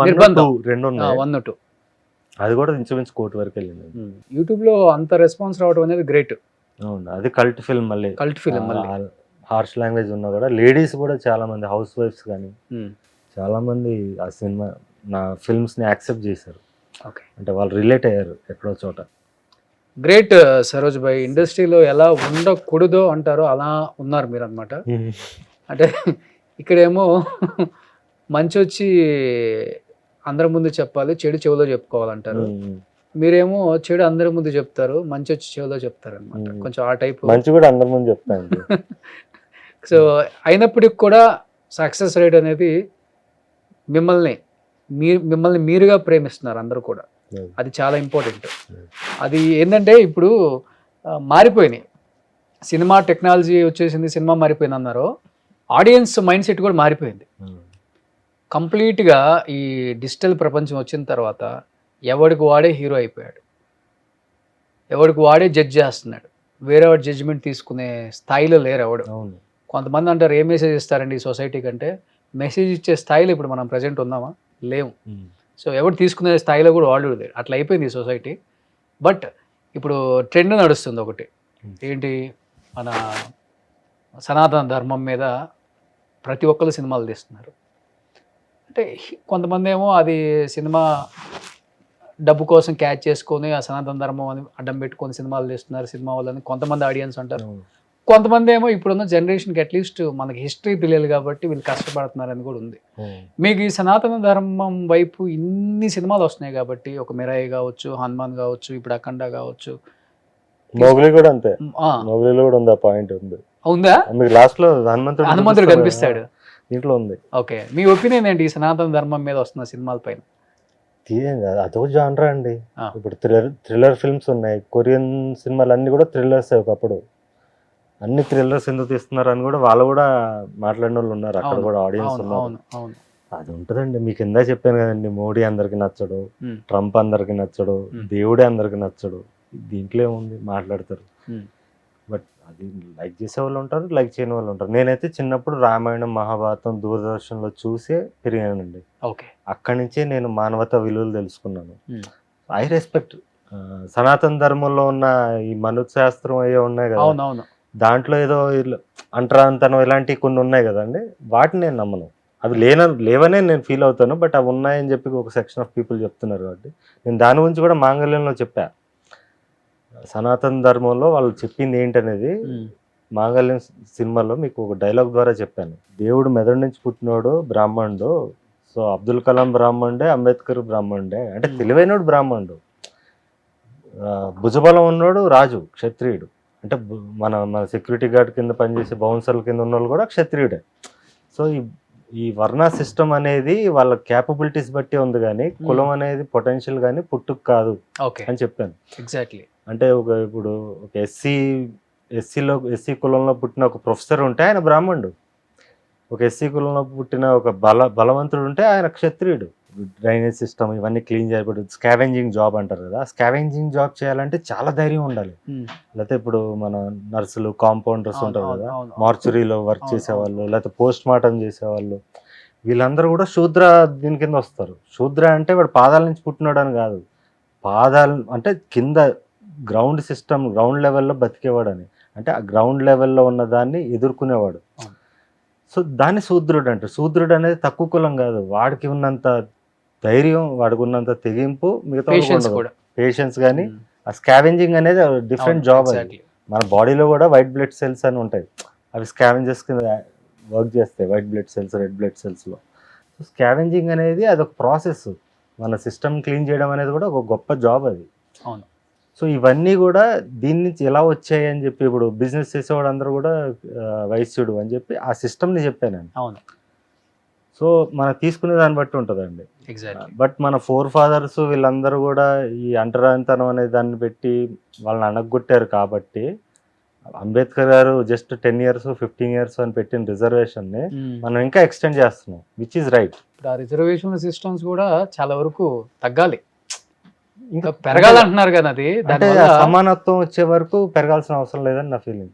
2 ఉన్నాయి. 1 2 అది కూడా ఇంచుమించు కోటి వరకు వెళ్ళింది. యూట్యూబ్లో అంత రెస్పాన్స్ రావడం అనేది గ్రేట్. అవును, అది కల్ట్ ఫిల్మ్. మళ్ళీ కల్ట్ ఫిలిం మళ్ళీ. హార్ష్ లాంగ్వేజ్ ఉన్నా కూడా లేడీస్ కూడా చాలా మంది, హౌస్ వైఫ్స్ కానీ చాలా మంది ఆ సినిమా, నా ఫిల్మ్స్ని యాక్సెప్ట్ చేశారు. ఓకే. అంటే వాళ్ళు రిలేట్ అయ్యారు ఎక్కడో చోట. గ్రేట్ సరోజ్ భాయ్. ఇండస్ట్రీలో ఎలా ఉండకూడదో అంటారో అలా ఉన్నారు మీరు అనమాట. అంటే ఇక్కడేమో మంచి వచ్చి అందరి ముందు చెప్పాలి, చెడు చెవిలో చెప్పుకోవాలంటారు. మీరేమో చెడు అందరి ముందు చెప్తారు, మంచి వచ్చి చెవిలో చెప్తారు అనమాట. కొంచెం ఆ టైప్. మంచి కూడా అందరి ముందు చెప్తాను. సో అయినప్పటికి కూడా సక్సెస్ రేట్ అనేది మిమ్మల్ని మీరుగా ప్రేమిస్తున్నారు అందరూ కూడా. అది చాలా ఇంపార్టెంట్. అది ఏంటంటే ఇప్పుడు మారిపోయినాయి, సినిమా టెక్నాలజీ వచ్చేసింది, సినిమా మారిపోయింది అన్నారు. ఆడియన్స్ మైండ్ సెట్ కూడా మారిపోయింది కంప్లీట్గా. ఈ డిజిటల్ ప్రపంచం వచ్చిన తర్వాత ఎవడికి వాడే హీరో అయిపోయాడు, ఎవడికి వాడే జడ్జ్ చేస్తున్నాడు. వేరే వాడు జడ్జిమెంట్ తీసుకునే స్థాయిలో లేరు ఎవడు. కొంతమంది అంటారు ఏ మెసేజ్ ఇస్తారండి ఈ సొసైటీ కంటే. మెసేజ్ ఇచ్చే స్థాయిలో ఇప్పుడు మనం ప్రజెంట్ ఉన్నామా? లేవు. సో ఎవరు తీసుకునే స్థాయిలో కూడా వాళ్ళు లేరు. అట్లా అయిపోయింది ఈ సొసైటీ. బట్ ఇప్పుడు ట్రెండ్ నడుస్తుంది ఒకటి, ఏంటి, మన సనాతన ధర్మం మీద ప్రతి ఒక్కరు సినిమాలు తీస్తున్నారు. అంటే కొంతమంది ఏమో అది సినిమా డబ్బు కోసం క్యాచ్ చేసుకొని ఆ సనాతన ధర్మం అని అడ్డం పెట్టుకొని సినిమాలు తీస్తున్నారు సినిమా వాళ్ళని కొంతమంది ఆడియన్స్ అంటారు. కొంతమంది ఏమో ఇప్పుడున్న జనరేషన్కి అట్లీస్ట్ మనకి హిస్టరీ తెలియదు కాబట్టి వీళ్ళు కష్టపడుతున్నారని కూడా ఉంది. మీకు ఈ సనాతన ధర్మం వైపు ఇన్ని సినిమాలు వస్తున్నాయి కాబట్టి, ఒక మిరాయి కావచ్చు, హనుమాన్ కావచ్చు, ఇప్పుడు అఖండ కావచ్చు, మోగ్లీ కూడా అంతే. మోగ్లీలో కూడా ఉంది ఆ పాయింట్. ఉందా? మీకు లాస్ట్ లో హనుమంతుడు కనిపిస్తాడు దీంట్లో ఉంది. ఓకే, మీ ఒపీనియన్ ఏంటి ఈ సనాతన ధర్మం మీద వస్తున్న సినిమాల పైన? అదో జానరా అండి. ఇప్పుడు థ్రిల్లర్ ఫిల్మ్స్ ఉన్నాయి, కొరియన్ సినిమాలు అన్ని కూడా థ్రిల్లర్స్. ఒకప్పుడు అన్ని థ్రిల్లర్స్ ఎందుకు తీస్తున్నారు అని కూడా వాళ్ళు కూడా మాట్లాడిన వాళ్ళు ఉన్నారు అక్కడ కూడా, ఆడియన్స్ ఉన్నారు. అది ఉంటదండి. మీకు ఇందా చెప్పాను కదండి, మోడీ అందరికి నచ్చడు, ట్రంప్ అందరికి నచ్చడు, దేవుడే అందరికి నచ్చడు. దీంట్లో ఏముంది, మాట్లాడతారు. బట్ అది లైక్ చేసే వాళ్ళు ఉంటారు, లైక్ చేయని వాళ్ళు ఉంటారు. నేనైతే చిన్నప్పుడు రామాయణం, మహాభారతం దూరదర్శన్లో చూసే పెరిగానండి. అక్కడి నుంచే నేను మానవతా విలువలు తెలుసుకున్నాను. ఐ రెస్పెక్ట్ సనాతన ధర్మంలో ఉన్న ఈ మనుశాస్త్రం అయ్యే ఉన్నాయి కదా, దాంట్లో ఏదో అంటరాంతనం ఇలాంటివి కొన్ని ఉన్నాయి కదండి, వాటిని నేను నమ్మను. అవి లేవనే నేను ఫీల్ అవుతాను. బట్ అవి ఉన్నాయని చెప్పి ఒక సెక్షన్ ఆఫ్ పీపుల్ చెప్తున్నారు కాబట్టి నేను దాని గురించి కూడా మాంగళ్యంలో చెప్పా. సనాతన ధర్మంలో వాళ్ళు చెప్పింది ఏంటనేది మాంగళ్యం సినిమాలో మీకు ఒక డైలాగ్ ద్వారా చెప్పాను. దేవుడు మెదడు నుంచి పుట్టినోడు బ్రాహ్మణుడు. సో అబ్దుల్ కలాం బ్రాహ్మణుడే, అంబేద్కర్ బ్రాహ్మణుడే. అంటే తెలివైనోడు బ్రాహ్మణుడు, భుజబలం ఉన్నోడు రాజు, క్షత్రియుడు. అంటే మన సెక్యూరిటీ గార్డ్ కింద పనిచేసే బౌన్సర్ల కింద ఉన్న వాళ్ళు కూడా క్షత్రియుడే. సో ఈ వర్ణ సిస్టమ్ అనేది వాళ్ళ క్యాపబిలిటీస్ బట్టి ఉంది, కానీ కులం అనేది పొటెన్షియల్ కానీ పుట్టుకు కాదు అని చెప్పాను. ఎగ్జాక్ట్లీ. అంటే ఇప్పుడు ఒక ఎస్సీ కులంలో పుట్టిన ఒక ప్రొఫెసర్ ఉంటే ఆయన బ్రాహ్మణుడు, ఒక ఎస్సీ కులంలో పుట్టిన ఒక బలవంతుడు ఉంటే ఆయన క్షత్రియుడు. డ్రైనేజ్ సిస్టమ్ ఇవన్నీ క్లీన్ చేయబడి స్కావెంజింగ్ జాబ్ అంటారు కదా, స్కావెంజింగ్ జాబ్ చేయాలంటే చాలా ధైర్యం ఉండాలి. లేకపోతే ఇప్పుడు మన నర్సులు, కాంపౌండర్స్ ఉంటారు కదా, మార్చురీలో వర్క్ చేసేవాళ్ళు, లేకపోతే పోస్ట్ మార్టం చేసేవాళ్ళు, వీళ్ళందరూ కూడా శూద్ర దీని కింద వస్తారు. శూద్ర అంటే వాడు పాదాల నుంచి పుట్టినాడు అని కాదు, పాదాలు అంటే కింద గ్రౌండ్ సిస్టమ్, గ్రౌండ్ లెవెల్లో బతికేవాడు అని. అంటే ఆ గ్రౌండ్ లెవెల్లో ఉన్న దాన్ని ఎదుర్కొనేవాడు. సో దాన్ని శూద్రుడు అంటారు. శూద్రుడు అనేది తక్కువ కులం కాదు, వాడికి ఉన్నంత ధైర్యం, వాడికి ఉన్నంత తెగింపు మిగతా పేషెన్స్. కానీ ఆ స్కావెంజింగ్ అనేది డిఫరెంట్ జాబ్. అది మన బాడీలో కూడా వైట్ బ్లడ్ సెల్స్ అని ఉంటాయి, అవి స్కావెంజర్స్ కింద వర్క్ చేస్తాయి white blood cells, red blood సెల్స్లో. సో స్కావెంజింగ్ అనేది అదొక ప్రాసెస్. మన సిస్టమ్ క్లీన్ చేయడం అనేది కూడా ఒక గొప్ప జాబ్ అది. అవును. సో ఇవన్నీ కూడా దీని నుంచి ఎలా వచ్చాయి అని చెప్పి ఇప్పుడు బిజినెస్ చేసేవాడు అందరూ కూడా వైశ్యుడు అని చెప్పి ఆ సిస్టమ్ని చెప్పానండి. అవును, సో మనం తీసుకునే దాన్ని బట్టి ఉంటుందండి. ఎగ్జాక్ట్లీ. బట్ మన ఫాదర్స్ వీళ్ళందరూ కూడా ఈ అంటరానితనం అనే దాన్ని పెట్టి వాళ్ళని అణగొట్టారు కాబట్టి అంబేద్కర్ గారు జస్ట్ 10 years 15 years అని పెట్టిన రిజర్వేషన్ని మనం ఇంకా ఎక్స్టెండ్ చేస్తున్నాం, విచ్ ఈజ్ రైట్. ఇప్పుడు ఆ రిజర్వేషన్ సిస్టమ్స్ కూడా చాలా వరకు తగ్గాలి, ఇంకా పెరగాలంటున్నారు కదా. అది అంటే దానివల్ల సమానత్వం వచ్చే వరకు పెరగాల్సిన అవసరం లేదని నా ఫీలింగ్,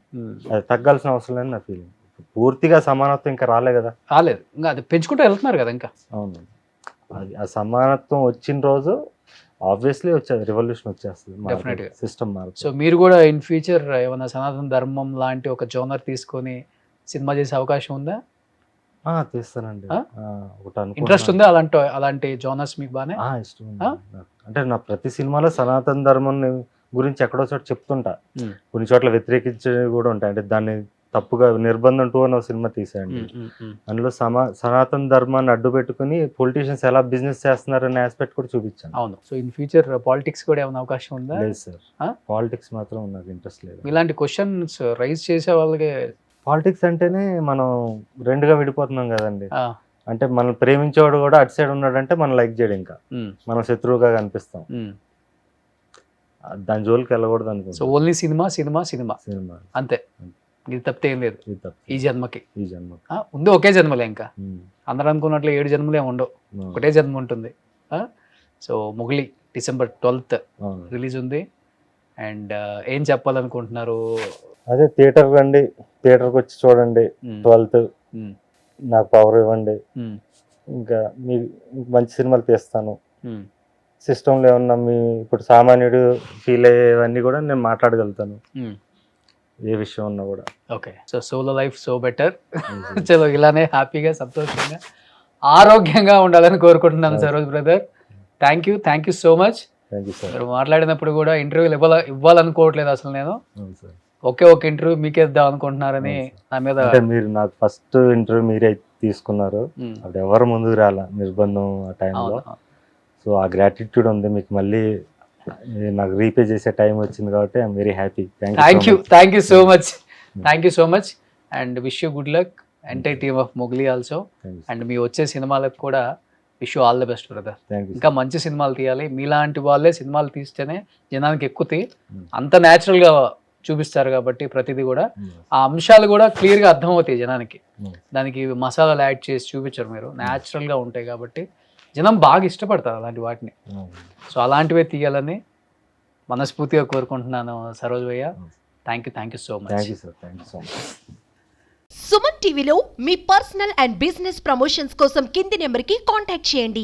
అది తగ్గాల్సిన అవసరం లేదని నా ఫీలింగ్. పూర్తిగా సమానత్వం ఇంకా రాలే కదా, రాలేదు, ఇంకా అది పెంచుకుంటూ వెళ్తున్నారు కదా ఇంకా. అవును, అది ఆ సమానత్వం వచ్చిన రోజు ఆబ్వియస్లీ వచ్చేది, రెవల్యూషన్ వచ్చేస్తుంది, Definitely. సిస్టమ్ సో మారుతుంది. మీరు కూడా ఇన్ ఫ్యూచర్ ఏమైనా సనాతన ధర్మం లాంటి ఒక జోనర్ తీసుకొని సినిమా చేసే అవకాశం ఉందా? తీస్తానండి. ఆ? ఒకటి ఇంట్రెస్ట్ ఉందా అలాంటి జోనర్స్ మీకు బానే? ఇష్టం ఉంది నాకు. అంటే నా ప్రతి సినిమాలో సనాతన ధర్మం గురించి ఎక్కడో చోట చెప్తుంటా, కొన్ని చోట్ల వ్యతిరేకించేవి కూడా ఉంటాయి. అంటే దాన్ని తప్పుగా నిర్బంధం 2 అనే సినిమా తీసాయండి. అందులో సనాతన ధర్మాన్ని అడ్డు పెట్టుకుని పొలిటీషియన్స్ ఎలా బిజినెస్ చేస్తున్నారనే ఆస్పెక్ట్ కూడా చూపించాను. అవును. సో ఇన్ ఫ్యూచర్ పాలిటిక్స్ కూడా ఏమైనా అవకాశం ఉందా? లేదు సార్, పాలిటిక్స్ మాత్రం నాకు ఇంట్రెస్ట్ లేదు. ఇలాంటి క్వశ్చన్స్ రైజ్ చేసే వాళ్ళకి పాలిటిక్స్ అంటేనే మనం రెండుగా విడిపోతున్నాం కదండి. అంటే మనం ప్రేమించేవాడు కూడా అటు సైడ్ ఉన్నాడంటే మనం లైక్ చేయడు, ఇంకా మనం శత్రువుగా కనిపిస్తాం. దాని జోలికి వెళ్ళకూడదు సో అనుకుంటా. Only cinema cinema cinema cinema అంతే, ఇది తప్పితే ఏం లేదు ఇది తప్ప. ఈ జన్మకి. ఈ జన్మ ఉంది ఒకే జన్మలే, ఇంకా అందరూ అనుకున్నట్లు 7 జన్మలే ఉండవు, ఒకటే జన్మ ఉంటుంది. సో మొగలి December 12th రిలీజ్ ఉంది. అండ్ ఏం చెప్పాలనుకుంటున్నారు? అదే థియేటర్ రండి, థియేటర్కి వచ్చి చూడండి. 12th నాకు పవర్ ఇవ్వండి, ఇంకా మీ మంచి సినిమాలు తీస్తాను. సిస్టంలో ఏమన్నా మీ ఇప్పుడు సామాన్యుడు ఫీల్ అయ్యేవన్నీ కూడా నేను మాట్లాడగలుగుతాను, ఏ విషయం ఉన్నా కూడా. Okay. So solo life so better. చలో ఇలానే హ్యాపీగా సంతోషంగా ఆరోగ్యంగా ఉండాలని కోరుకుంటున్నాను Saroj brother. Thank you so much. Thank you sir. మీరు మాట్లాడినప్పుడు కూడా ఇంటర్వ్యూలు ఇవ్వాలనుకోవట్లేదు అసలు నేను. సార్ ఒక ఇంటర్వ్యూ మీకే ఇద్దాం అనుకుంటున్నారని నా మీద. అంటే మీరు నాకు ఫస్ట్ ఇంటర్వ్యూ మీరే తీసుకున్నారు, అప్పుడు ఎవరు ముందుకు రాలా నిర్బంధం ఆ టైంలో. సో ఆ గ్రాటిట్యూడ్ ఉంది మీకు, మళ్ళీ నాకు రీపే చేసే టైం వచ్చింది కాబట్టి I'm very happy. Thank you so much and wish you good luck entire team of Mogili also. And మీ వచ్చే సినిమాలకు కూడా wish you all the best brother. ఇంకా మంచి సినిమాలు తీయాలి, మీలాంటి వాళ్ళే సినిమాలు తీస్తేనే జనానికి ఎక్కుతాయి, అంత న్యాచురల్గా చూపిస్తారు కాబట్టి ప్రతిదీ కూడా ఆ అంశాలు కూడా క్లియర్గా అర్థమవుతాయి జనానికి. దానికి మసాలాలు యాడ్ చేసి చూపించరు మీరు, న్యాచురల్గా ఉంటాయి కాబట్టి జనం బాగా ఇష్టపడతారు అలాంటి వాటిని. సో అలాంటివే తీయాలని మనస్ఫూర్తిగా కోరుకుంటున్నాను సరోజ్ భయ్య. Thank you so much. Thank you sir, thank you so much. Suman టీవీలో మీ పర్సనల్ అండ్ బిజినెస్ ప్రమోషన్స్ కోసం కింది నెంబర్కి కాంటాక్ట్ చేయండి.